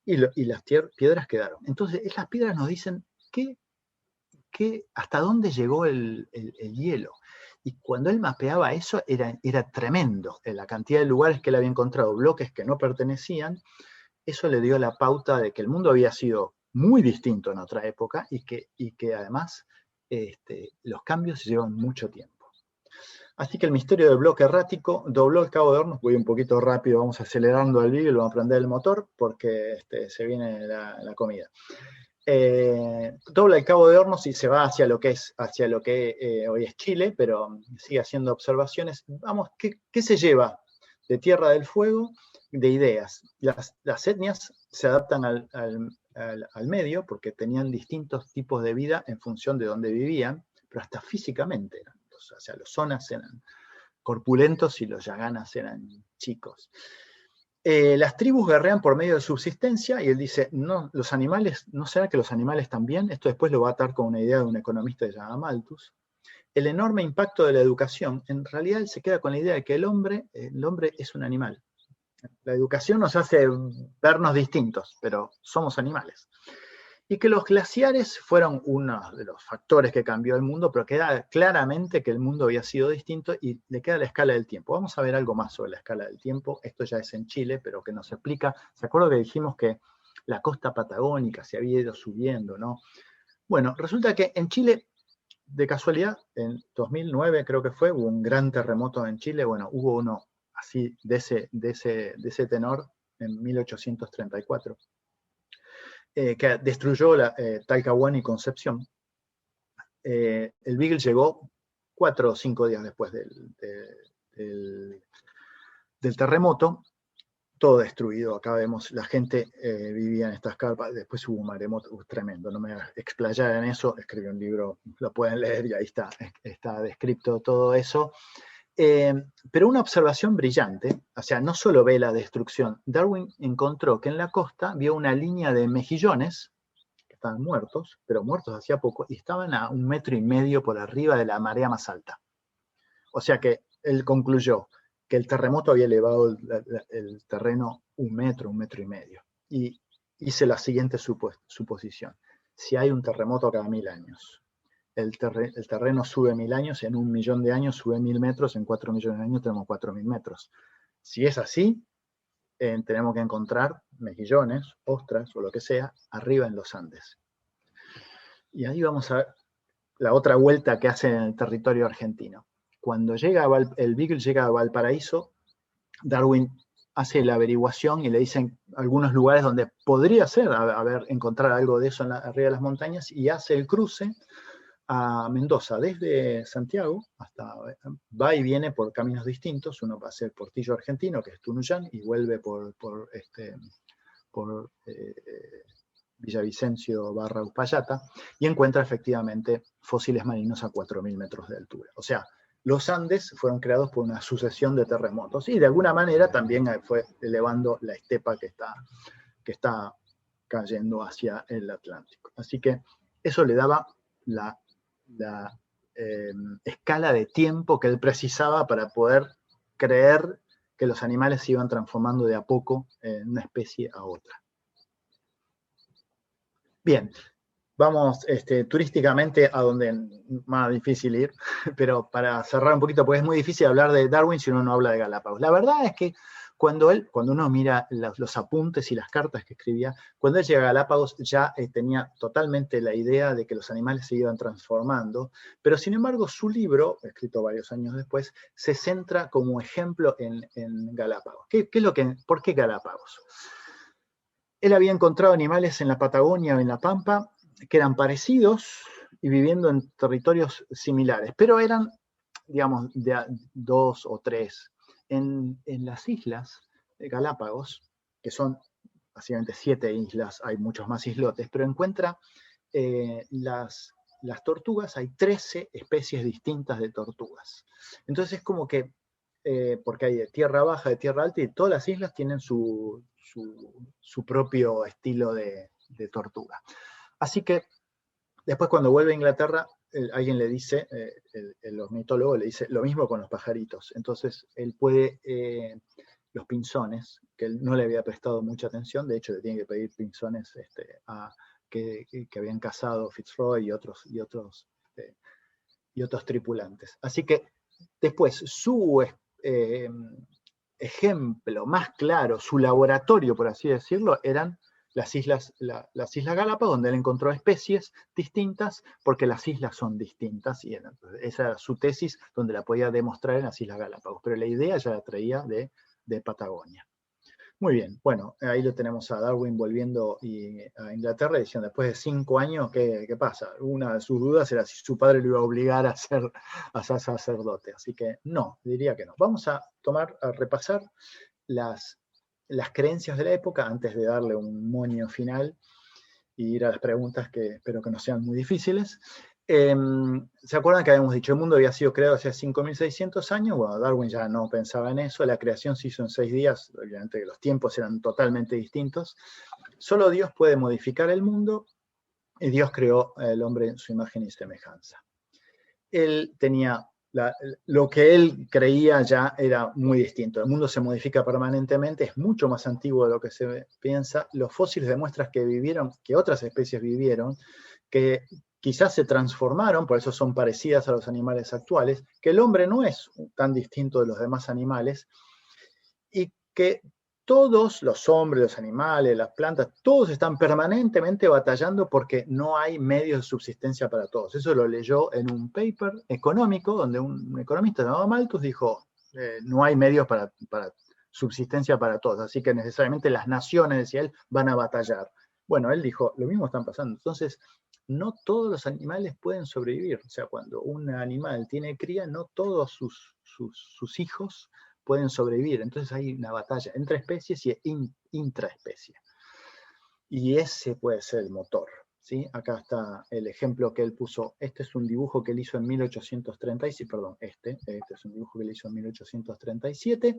y las piedras quedaron. Entonces, esas piedras nos dicen hasta dónde llegó el hielo. Y cuando él mapeaba eso, era tremendo. La cantidad de lugares que él había encontrado, bloques que no pertenecían, eso le dio la pauta de que el mundo había sido muy distinto en otra época y que además los cambios llevan mucho tiempo. Así que el misterio del bloque errático dobló el cabo de Hornos. Voy un poquito rápido, vamos acelerando el vídeo, vamos a prender el motor porque se viene la comida. Dobla el cabo de Hornos y se va hacia lo que hoy es Chile, pero sigue haciendo observaciones. Vamos, ¿qué se lleva de Tierra del Fuego? De ideas. Las etnias se adaptan al medio porque tenían distintos tipos de vida en función de dónde vivían, pero hasta físicamente eran. O sea, los zonas eran corpulentos y los yaganas eran chicos. Las tribus guerrean por medio de subsistencia y él dice, no, los animales, ¿no será que los animales también? Esto después lo va a atar con una idea de un economista llamado Malthus. El enorme impacto de la educación, en realidad él se queda con la idea de que el hombre es un animal. La educación nos hace vernos distintos, pero somos animales. Y que los glaciares fueron uno de los factores que cambió el mundo, pero queda claramente que el mundo había sido distinto y le queda la escala del tiempo. Vamos a ver algo más sobre la escala del tiempo. Esto ya es en Chile, pero que nos explica. ¿Se acuerdan que dijimos que la costa patagónica se había ido subiendo, no? Bueno, resulta que en Chile, de casualidad, en 2009 creo que fue, hubo un gran terremoto en Chile. Bueno, hubo uno así de ese tenor en 1834. Que destruyó Talcahuano y Concepción. El Beagle llegó 4 o 5 días después del terremoto, todo destruido. Acá vemos, la gente vivía en estas carpas, después hubo un maremoto tremendo, no me voy a explayar en eso, escribí un libro, lo pueden leer y ahí está descrito todo eso. Pero una observación brillante, o sea, no solo ve la destrucción, Darwin encontró que en la costa vio una línea de mejillones que estaban muertos, pero muertos hacía poco, y estaban a 1,5 metros por arriba de la marea más alta. O sea que él concluyó que el terremoto había elevado el terreno 1 metro, 1,5 metros. Y hice la siguiente suposición. Si hay un terremoto cada 1000 años, el terreno sube 1000 años, en 1 millón de años sube 1000 metros, en 4 millones de años tenemos 4000 metros. Si es así, tenemos que encontrar mejillones, ostras o lo que sea, arriba en los Andes. Y ahí vamos a ver la otra vuelta que hace en el territorio argentino. Cuando llega el Beagle llega a Valparaíso, Darwin hace la averiguación y le dicen algunos lugares donde podría ser, encontrar algo de eso arriba de las montañas, y hace el cruce a Mendoza, desde Santiago va y viene por caminos distintos. Uno va a hacer Portillo Argentino, que es Tunuyán, y vuelve por Villavicencio / Uspallata, y encuentra efectivamente fósiles marinos a 4.000 metros de altura. O sea, los Andes fueron creados por una sucesión de terremotos, y de alguna manera también fue elevando la estepa que está cayendo hacia el Atlántico. Así que eso le daba la escala de tiempo que él precisaba para poder creer que los animales se iban transformando de a poco en una especie a otra. Bien, vamos turísticamente a donde es más difícil ir, pero para cerrar un poquito, porque es muy difícil hablar de Darwin si uno no habla de Galápagos. La verdad es que cuando uno mira los apuntes y las cartas que escribía, cuando él llega a Galápagos ya tenía totalmente la idea de que los animales se iban transformando, pero sin embargo su libro, escrito varios años después, se centra como ejemplo en Galápagos. ¿Por qué Galápagos? Él había encontrado animales en la Patagonia o en la Pampa que eran parecidos y viviendo en territorios similares, pero eran, digamos, de 2 o 3. En las islas de Galápagos, que son básicamente 7 islas, hay muchos más islotes, pero encuentra las tortugas, hay 13 especies distintas de tortugas. Entonces es como que, porque hay de tierra baja, de tierra alta, y todas las islas tienen su propio estilo de tortuga. Así que después, cuando vuelve a Inglaterra, alguien le dice, el ornitólogo le dice, lo mismo con los pajaritos. Entonces él puede, los pinzones, que él no le había prestado mucha atención, de hecho le tiene que pedir pinzones que habían cazado Fitzroy y otros tripulantes. Así que después su ejemplo más claro, su laboratorio, por así decirlo, eran las islas Galápagos, donde él encontró especies distintas, porque las islas son distintas, y esa era su tesis, donde la podía demostrar en las Islas Galápagos, pero la idea ya la traía de Patagonia. Muy bien, bueno, ahí lo tenemos a Darwin volviendo a Inglaterra y diciendo, después de 5 años, ¿qué pasa? Una de sus dudas era si su padre lo iba a obligar a ser sacerdote, así que no, diría que no. Vamos a repasar las creencias de la época antes de darle un moño final y ir a las preguntas que espero que no sean muy difíciles. ¿Se acuerdan que habíamos dicho el mundo había sido creado hace 5.600 años? Bueno, Darwin ya no pensaba en eso, la creación se hizo en 6 días, obviamente que los tiempos eran totalmente distintos. Solo Dios puede modificar el mundo, y Dios creó al hombre en su imagen y semejanza. Él tenía, lo que él creía ya era muy distinto. El mundo se modifica permanentemente, es mucho más antiguo de lo que se piensa. Los fósiles demuestran que otras especies vivieron, que quizás se transformaron, por eso son parecidas a los animales actuales, que el hombre no es tan distinto de los demás animales, y que todos los hombres, los animales, las plantas, todos están permanentemente batallando porque no hay medios de subsistencia para todos. Eso lo leyó en un paper económico, donde un economista llamado Malthus dijo, no hay medios para subsistencia para todos, así que necesariamente las naciones, decía él, van a batallar. Bueno, él dijo, lo mismo están pasando. Entonces, no todos los animales pueden sobrevivir. O sea, cuando un animal tiene cría, no todos sus hijos pueden sobrevivir. Entonces hay una batalla entre especies y intraespecies. Y ese puede ser el motor. ¿Sí? Acá está el ejemplo que él puso. Este es un dibujo que él hizo en 1837, perdón, este es un dibujo que él hizo en 1837.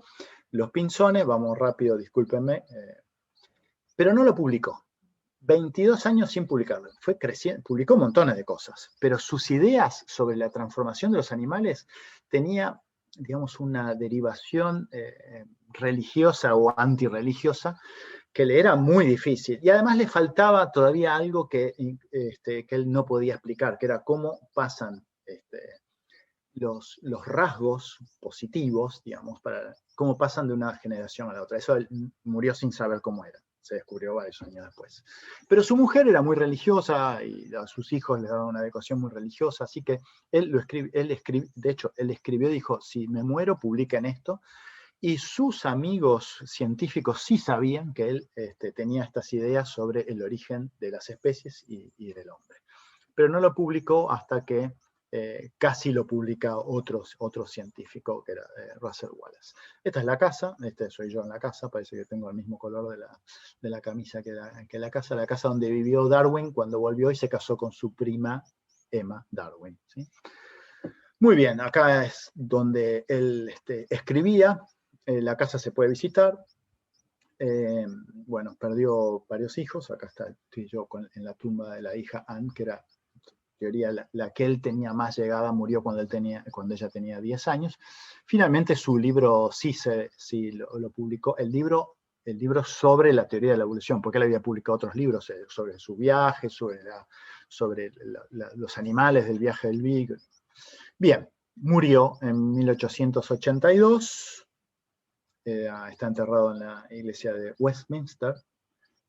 Los pinzones, vamos rápido, discúlpenme, pero no lo publicó. 22 años sin publicarlo. Fue creciendo, publicó montones de cosas, pero sus ideas sobre la transformación de los animales tenía, digamos, una derivación religiosa o antirreligiosa que le era muy difícil. Y además le faltaba todavía algo que él no podía explicar, que era cómo pasan los rasgos positivos, digamos, cómo pasan de una generación a la otra. Eso él murió sin saber cómo era. se descubrió varios años después. Pero su mujer era muy religiosa y a sus hijos les daba una educación muy religiosa, así que de hecho, él escribió, dijo, si me muero, publiquen esto. Y sus amigos científicos sí sabían que él tenía estas ideas sobre el origen de las especies y del hombre. Pero no lo publicó hasta que casi lo publica otro científico, que era Russell Wallace. Esta es la casa, soy yo en la casa, parece que tengo el mismo color de la camisa que la casa donde vivió Darwin cuando volvió y se casó con su prima Emma Darwin, ¿sí? Muy bien, acá es donde él escribía, la casa se puede visitar. Bueno, perdió varios hijos, acá estoy yo en la tumba de la hija Anne, que era teoría la que él tenía más llegada, murió cuando ella tenía 10 años. Finalmente su libro sí lo publicó, el libro sobre la teoría de la evolución, porque él había publicado otros libros sobre su viaje, sobre los animales del viaje del Big. Bien, murió en 1882, está enterrado en la iglesia de Westminster.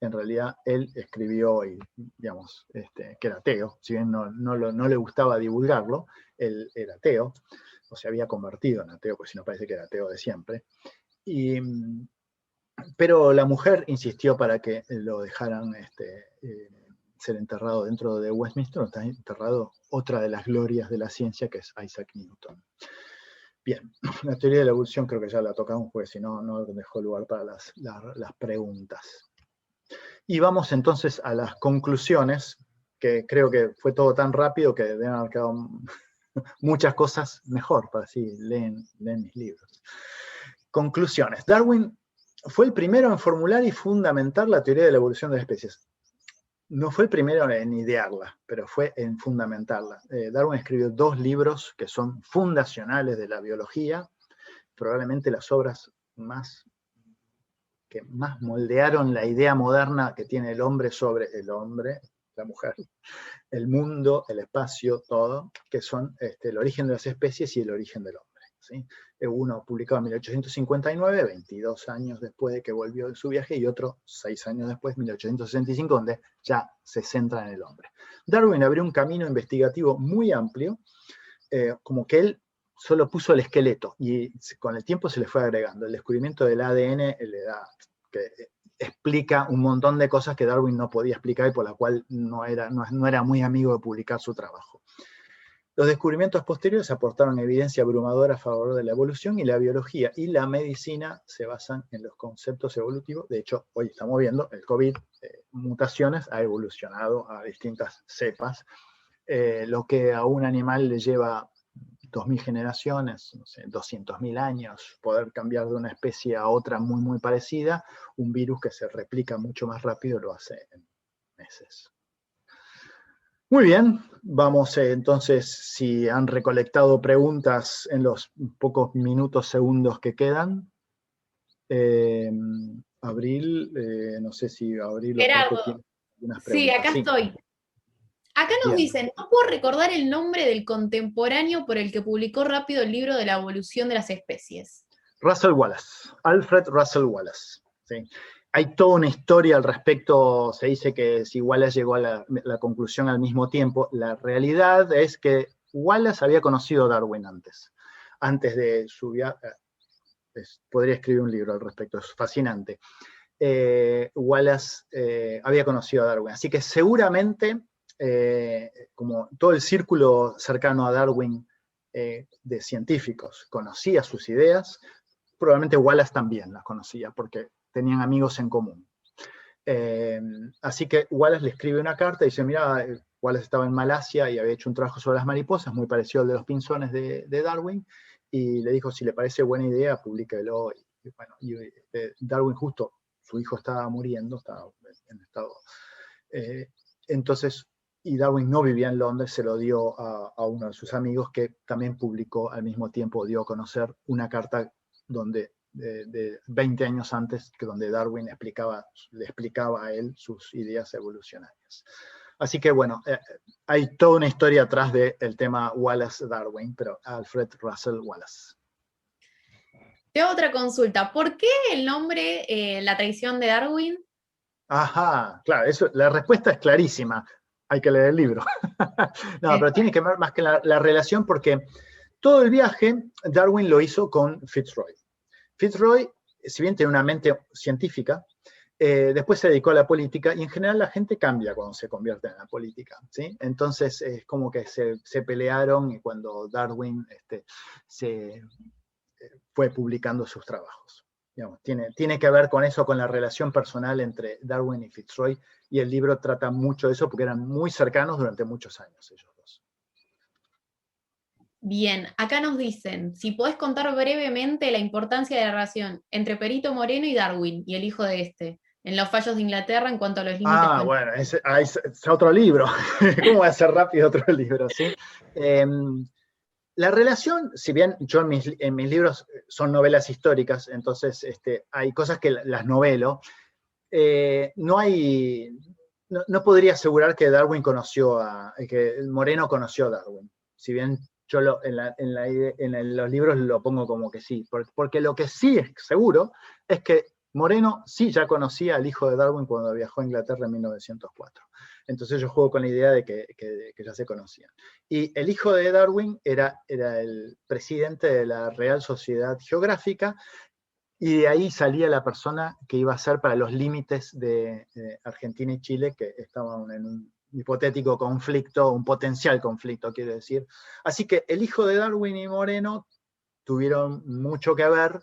En realidad él escribió, digamos, que era ateo, si bien no le gustaba divulgarlo, él era ateo, o se había convertido en ateo, porque si no parece que era ateo de siempre. Pero la mujer insistió para que lo dejaran ser enterrado dentro de Westminster. Está enterrado otra de las glorias de la ciencia, que es Isaac Newton. Bien, la teoría de la evolución creo que ya la tocamos, porque si no, no dejó lugar para las preguntas. Y vamos entonces a las conclusiones, que creo que fue todo tan rápido que deben haber quedado muchas cosas mejor, para así leen mis libros. Conclusiones. Darwin fue el primero en formular y fundamentar la teoría de la evolución de las especies. No fue el primero en idearla, pero fue en fundamentarla. Darwin escribió 2 libros que son fundacionales de la biología, probablemente las obras que más moldearon la idea moderna que tiene el hombre sobre el hombre, la mujer, el mundo, el espacio, todo, que son el origen de las especies y el origen del hombre, ¿sí? Uno publicado en 1859, 22 años después de que volvió de su viaje, y otro 6 años después, 1865, donde ya se centra en el hombre. Darwin abrió un camino investigativo muy amplio, como que él solo puso el esqueleto y con el tiempo se le fue agregando. El descubrimiento del ADN que explica un montón de cosas que Darwin no podía explicar y por la cual no era muy amigo de publicar su trabajo. Los descubrimientos posteriores aportaron evidencia abrumadora a favor de la evolución, y la biología y la medicina se basan en los conceptos evolutivos. De hecho, hoy estamos viendo el COVID, mutaciones, ha evolucionado a distintas cepas. Lo que a un animal le lleva 2000 generaciones, no sé, 200.000 años, poder cambiar de una especie a otra muy, muy parecida, un virus que se replica mucho más rápido lo hace en meses. Muy bien, vamos entonces, si han recolectado preguntas en los pocos minutos, segundos que quedan. Abril, no sé si Abril o Pepe tiene algunas preguntas. Sí, acá estoy. Acá nos dicen, no puedo recordar el nombre del contemporáneo por el que publicó rápido el libro de la evolución de las especies. Russell Wallace, Alfred Russell Wallace. ¿Sí? Hay toda una historia al respecto, se dice que si Wallace llegó a la conclusión al mismo tiempo. La realidad es que Wallace había conocido a Darwin antes de su viaje. Podría escribir un libro al respecto, es fascinante. Wallace había conocido a Darwin, así que seguramente como todo el círculo cercano a Darwin de científicos conocía sus ideas, probablemente Wallace también las conocía porque tenían amigos en común. Así que Wallace le escribe una carta y dice, mira, Wallace estaba en Malasia y había hecho un trabajo sobre las mariposas, muy parecido al de los pinzones de Darwin, y le dijo, si le parece buena idea, públiquelo. Darwin justo, su hijo estaba muriendo, estaba en estado... entonces, y Darwin no vivía en Londres, se lo dio a uno de sus amigos, que también publicó al mismo tiempo, dio a conocer una carta donde de 20 años antes, donde Darwin le explicaba a él sus ideas evolucionarias. Así que bueno, hay toda una historia atrás del tema Wallace-Darwin, pero Alfred Russel Wallace. Tengo otra consulta. ¿Por qué el nombre La traición de Darwin? Ajá, claro, eso, la respuesta es clarísima. Hay que leer el libro. No, pero tiene que ver más que la relación porque todo el viaje Darwin lo hizo con Fitzroy. Fitzroy, si bien tiene una mente científica, después se dedicó a la política y en general la gente cambia cuando se convierte en la política, ¿sí? Entonces es como que se pelearon y cuando Darwin se fue publicando sus trabajos. Digamos, tiene que ver con eso, con la relación personal entre Darwin y Fitzroy, y el libro trata mucho de eso porque eran muy cercanos durante muchos años ellos dos. Bien, acá nos dicen, si podés contar brevemente la importancia de la relación entre Perito Moreno y Darwin, y el hijo de este, en los fallos de Inglaterra en cuanto a los límites. Bueno, es otro libro. ¿Cómo va a ser rápido otro libro? ¿Sí? La relación, si bien yo en mis libros son novelas históricas, entonces hay cosas que las novelo, no podría asegurar que Darwin que Moreno conoció a Darwin. Si bien yo en los libros lo pongo como que sí, porque lo que sí es seguro es que Moreno sí ya conocía al hijo de Darwin cuando viajó a Inglaterra en 1904. Entonces yo juego con la idea de que ya se conocían. Y el hijo de Darwin era el presidente de la Real Sociedad Geográfica, y de ahí salía la persona que iba a ser para los límites de Argentina y Chile, que estaban en un hipotético conflicto, un potencial conflicto, quiero decir. Así que el hijo de Darwin y Moreno tuvieron mucho que ver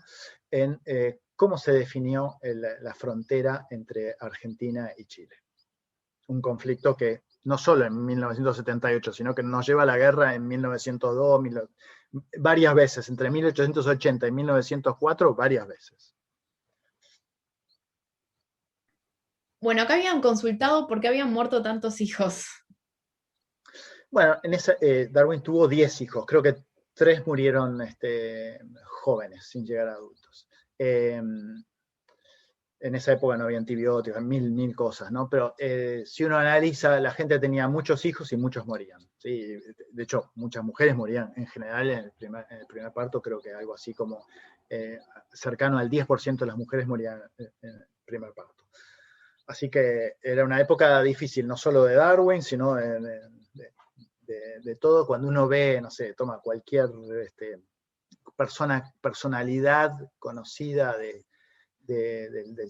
en cómo se definió la frontera entre Argentina y Chile. Un conflicto que no solo en 1978, sino que nos lleva a la guerra en 1902, varias veces, entre 1880 y 1904, varias veces. Bueno, acá habían consultado por qué habían muerto tantos hijos. Bueno, Darwin tuvo 10 hijos, creo que 3 murieron jóvenes, sin llegar a adultos. En esa época no había antibióticos, mil cosas, ¿no? Pero si uno analiza, la gente tenía muchos hijos y muchos morían, ¿sí? De hecho, muchas mujeres morían en general en el primer parto, creo que algo así como cercano al 10% de las mujeres morían en el primer parto. Así que era una época difícil, no solo de Darwin, sino de todo. Cuando uno ve, no sé, toma cualquier personalidad conocida del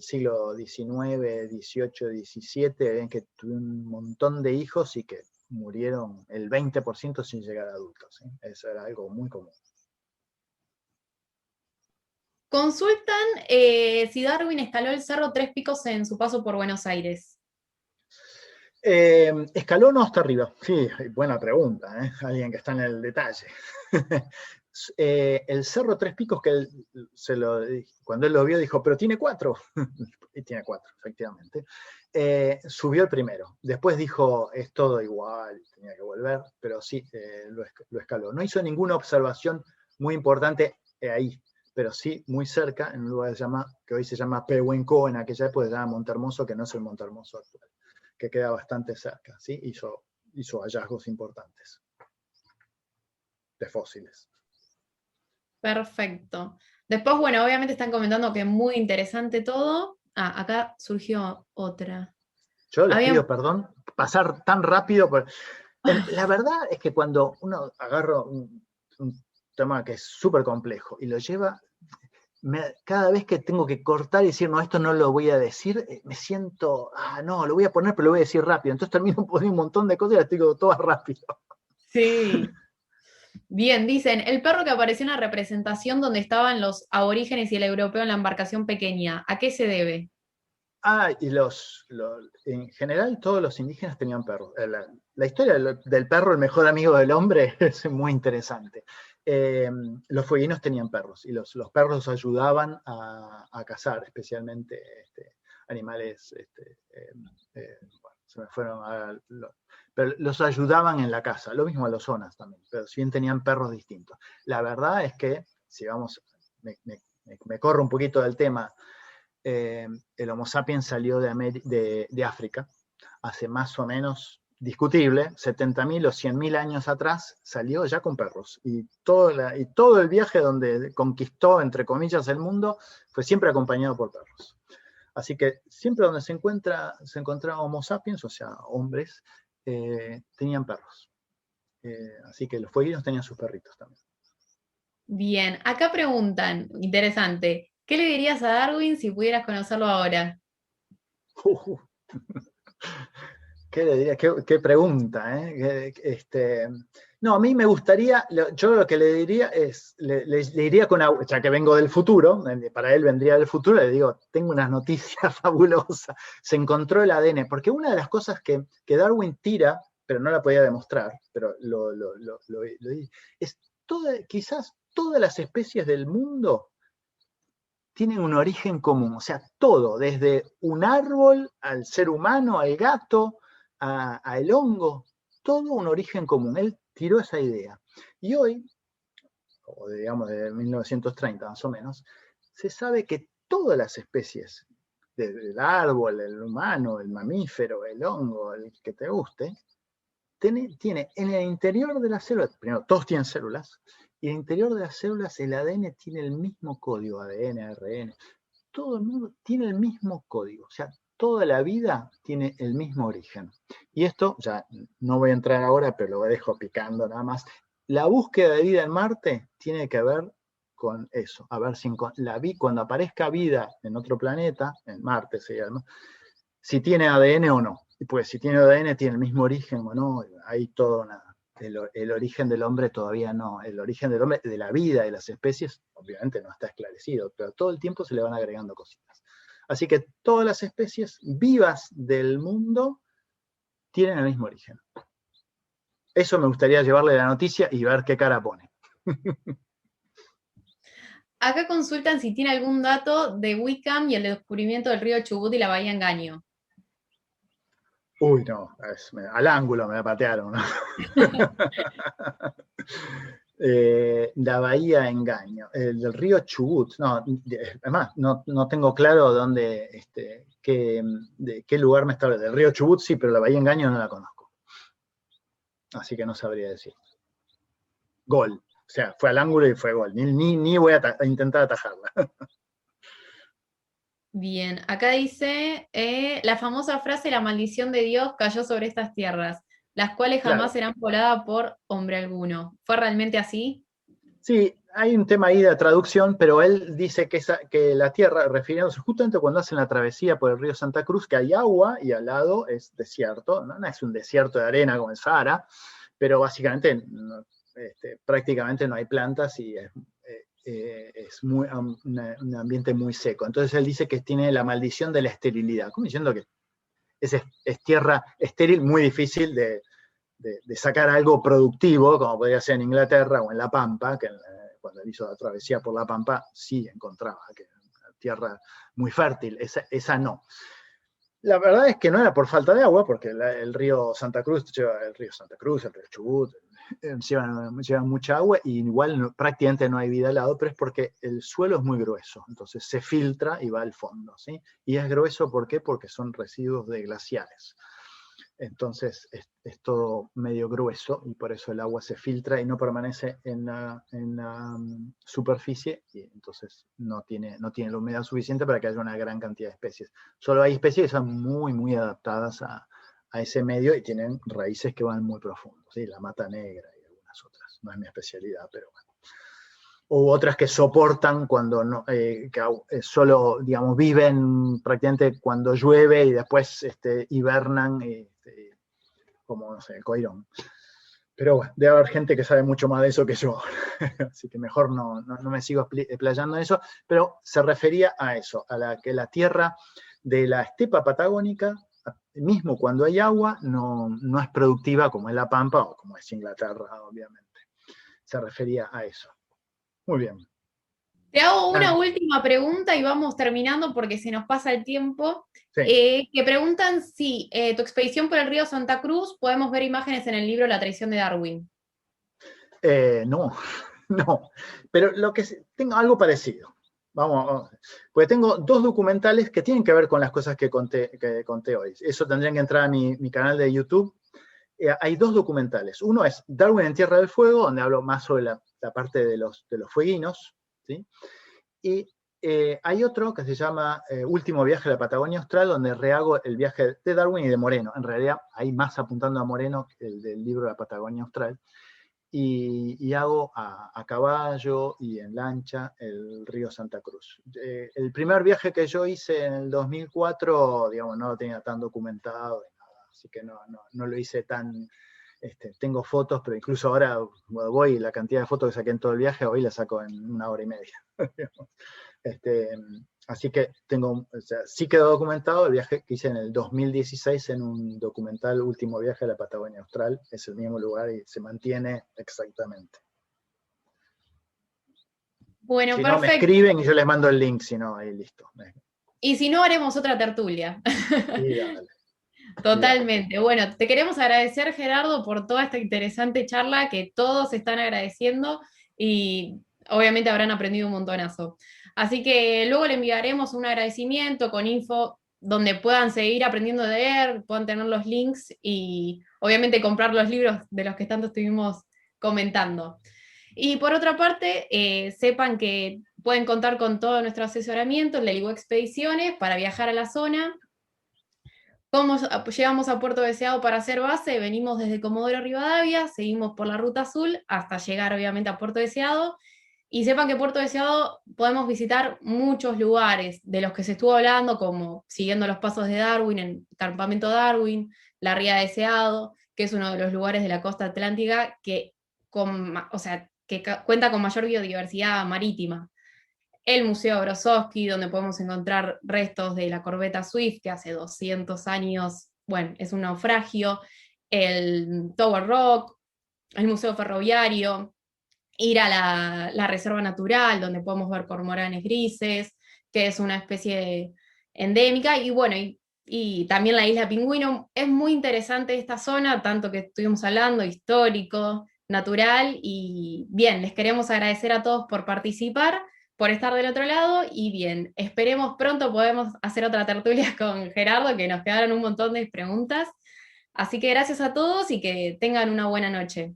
siglo XIX, XVIII, XVII, ven que tuvieron un montón de hijos y que murieron el 20% sin llegar a adultos, ¿sí? Eso era algo muy común. Consultan si Darwin escaló el Cerro Tres Picos en su paso por Buenos Aires. Escaló no hasta arriba. Sí, buena pregunta, ¿eh? Alguien que está en el detalle. El Cerro Tres Picos, que cuando él lo vio dijo, pero tiene 4. Y tiene 4, efectivamente. Subió el primero. Después dijo, es todo igual, tenía que volver, pero sí, lo escaló. No hizo ninguna observación muy importante ahí, pero sí muy cerca, en un lugar que hoy se llama Pehuenco, en aquella época se llama Montehermoso, que no es el Montehermoso actual, que queda bastante cerca, ¿sí? Hizo hallazgos importantes de fósiles. Perfecto. Después, bueno, obviamente están comentando que es muy interesante todo. Acá surgió otra. Yo les pido perdón, pasar tan rápido. La verdad es que cuando uno agarra un tema que es súper complejo y lo lleva, cada vez que tengo que cortar y decir, no, esto no lo voy a decir, me siento, no, lo voy a poner, pero lo voy a decir rápido. Entonces termino poniendo un montón de cosas y las digo todas rápido. Sí. Bien, dicen, el perro que apareció en la representación donde estaban los aborígenes y el europeo en la embarcación pequeña, ¿a qué se debe? Y en general todos los indígenas tenían perros. La historia del perro, el mejor amigo del hombre, es muy interesante. Los fueguinos tenían perros y los perros los ayudaban a cazar, especialmente animales, se me fueron pero los ayudaban en la caza, lo mismo a los zonas también, pero si bien tenían perros distintos. La verdad es que, si vamos, me corro un poquito del tema, el Homo sapiens salió de África hace más o menos, discutible, 70.000 o 100.000 años atrás, salió ya con perros. Y todo el viaje donde conquistó, entre comillas, el mundo, fue siempre acompañado por perros. Así que siempre donde se encontraba Homo sapiens, o sea, hombres, tenían perros. Así que los fueguinos tenían sus perritos también. Bien, acá preguntan, interesante, ¿qué le dirías a Darwin si pudieras conocerlo ahora? Uh, ¿Qué le diría? ¿Qué pregunta? No, a mí me gustaría, yo lo que le diría es, le diría ya que vengo del futuro, para él vendría del futuro, le digo, tengo unas noticias fabulosas, se encontró el ADN, porque una de las cosas que Darwin tira, pero no la podía demostrar, pero es quizás todas las especies del mundo tienen un origen común, o sea, todo, desde un árbol al ser humano, al gato, al hongo, todo un origen común. Él tiró esa idea. Y hoy, o digamos de 1930 más o menos, se sabe que todas las especies, desde el árbol, el humano, el mamífero, el hongo, el que te guste, tiene en el interior de las células, primero, todos tienen células, y en el interior de las células el ADN tiene el mismo código, ADN, ARN, todo el mundo tiene el mismo código, o sea, toda la vida tiene el mismo origen. Y esto, ya no voy a entrar ahora, pero lo dejo picando nada más. La búsqueda de vida en Marte tiene que ver con eso, a ver si cuando aparezca vida en otro planeta, en Marte se llama, si tiene ADN o no. Pues si tiene ADN tiene el mismo origen o no, hay todo el origen del hombre todavía no, el origen del hombre, de la vida, de las especies, obviamente no está esclarecido, pero todo el tiempo se le van agregando cositas. Así que todas las especies vivas del mundo tienen el mismo origen. Eso me gustaría llevarle la noticia y ver qué cara pone. Acá consultan si tiene algún dato de Wickham y el descubrimiento del río Chubut y la bahía Engaño. Uy, no, al ángulo me la patearon. ¿No? La bahía Engaño, el del río Chubut, no, además no tengo claro dónde, de qué lugar me está hablando. Del río Chubut sí, pero la bahía Engaño no la conozco. Así que no sabría decir. Gol, o sea, fue al ángulo y fue gol, ni voy a intentar atajarla. Bien, acá dice, la famosa frase, la maldición de Dios cayó sobre estas tierras, las cuales jamás Claro. serán pobladas por hombre alguno. ¿Fue realmente así? Sí, hay un tema ahí de traducción, pero él dice que la tierra, refiriéndose justamente cuando hacen la travesía por el río Santa Cruz, que hay agua y al lado es desierto, no es un desierto de arena como el Sahara, pero básicamente prácticamente no hay plantas y es un ambiente muy seco. Entonces él dice que tiene la maldición de la esterilidad, como diciendo que es tierra estéril, muy difícil de sacar algo productivo, como podría ser en Inglaterra o en La Pampa, que cuando él hizo la travesía por La Pampa sí encontraba que era tierra muy fértil, esa no. La verdad es que no era por falta de agua, porque el río Santa Cruz, el río Chubut, llevan mucha agua y igual prácticamente no hay vida al lado, pero es porque el suelo es muy grueso, entonces se filtra y va al fondo, ¿sí? Y es grueso, ¿por qué? Porque son residuos de glaciares. Entonces es todo medio grueso y por eso el agua se filtra y no permanece en la superficie y entonces no tiene la humedad suficiente para que haya una gran cantidad de especies. Solo hay especies que son muy, muy adaptadas a ese medio y tienen raíces que van muy profundos, ¿sí? La mata negra y algunas otras. No es mi especialidad, pero bueno. O otras que soportan cuando no, que solo, digamos, viven prácticamente cuando llueve y después hibernan, como, no sé, el coirón. Pero bueno, debe haber gente que sabe mucho más de eso que yo, así que mejor no me sigo explayando en eso, pero se refería a eso, a que la tierra de la estepa patagónica, mismo cuando hay agua, no es productiva como es la Pampa o como es Inglaterra, obviamente. Se refería a eso. Muy bien. Te hago una última pregunta y vamos terminando porque se nos pasa el tiempo. Sí. Que preguntan si tu expedición por el río Santa Cruz, podemos ver imágenes en el libro La traición de Darwin. No, no, pero tengo algo parecido. Vamos, porque tengo 2 documentales que tienen que ver con las cosas que conté hoy. Eso tendrían que entrar a mi canal de YouTube. Hay 2 documentales. Uno es Darwin en Tierra del Fuego, donde hablo más sobre la parte de los fueguinos, ¿sí? Y hay otro que se llama Último viaje a la Patagonia Austral, donde rehago el viaje de Darwin y de Moreno. En realidad, ahí más apuntando a Moreno que el del libro de la Patagonia Austral. Y hago a caballo y en lancha el río Santa Cruz. El primer viaje que yo hice en el 2004, digamos, no lo tenía tan documentado, así que no lo hice tan... tengo fotos, pero incluso ahora voy, la cantidad de fotos que saqué en todo el viaje, hoy la saco en 1 hora y media. Así que sí quedó documentado el viaje que hice en el 2016 en un documental Último viaje a la Patagonia Austral. Es el mismo lugar y se mantiene exactamente. Bueno, si perfecto. no, me escriben y yo les mando el link, si no, ahí listo. Y si no, haremos otra tertulia. Sí, dale. Totalmente. Bueno, te queremos agradecer, Gerardo, por toda esta interesante charla que todos están agradeciendo y obviamente habrán aprendido un montonazo. Así que luego le enviaremos un agradecimiento con info donde puedan seguir aprendiendo a leer, puedan tener los links y obviamente comprar los libros de los que tanto estuvimos comentando. Y por otra parte, sepan que pueden contar con todo nuestro asesoramiento en Leligo Expediciones para viajar a la zona. ¿Cómo llegamos a Puerto Deseado para hacer base? Venimos desde Comodoro Rivadavia, seguimos por la Ruta Azul hasta llegar obviamente a Puerto Deseado. Y sepan que Puerto Deseado podemos visitar muchos lugares de los que se estuvo hablando, como siguiendo los pasos de Darwin, en Campamento Darwin, la Ría Deseado, que es uno de los lugares de la costa atlántica que, cuenta con mayor biodiversidad marítima. El Museo Brozowski, donde podemos encontrar restos de la corbeta Swift, que hace 200 años, bueno, es un naufragio, el Tower Rock, el Museo Ferroviario, ir a la Reserva Natural, donde podemos ver cormoranes grises, que es una especie endémica, y bueno, y también la Isla Pingüino. Es muy interesante esta zona, tanto que estuvimos hablando, histórico, natural, y bien, les queremos agradecer a todos por participar, por estar del otro lado, y bien, esperemos pronto podemos hacer otra tertulia con Gerardo, que nos quedaron un montón de preguntas. Así que gracias a todos y que tengan una buena noche.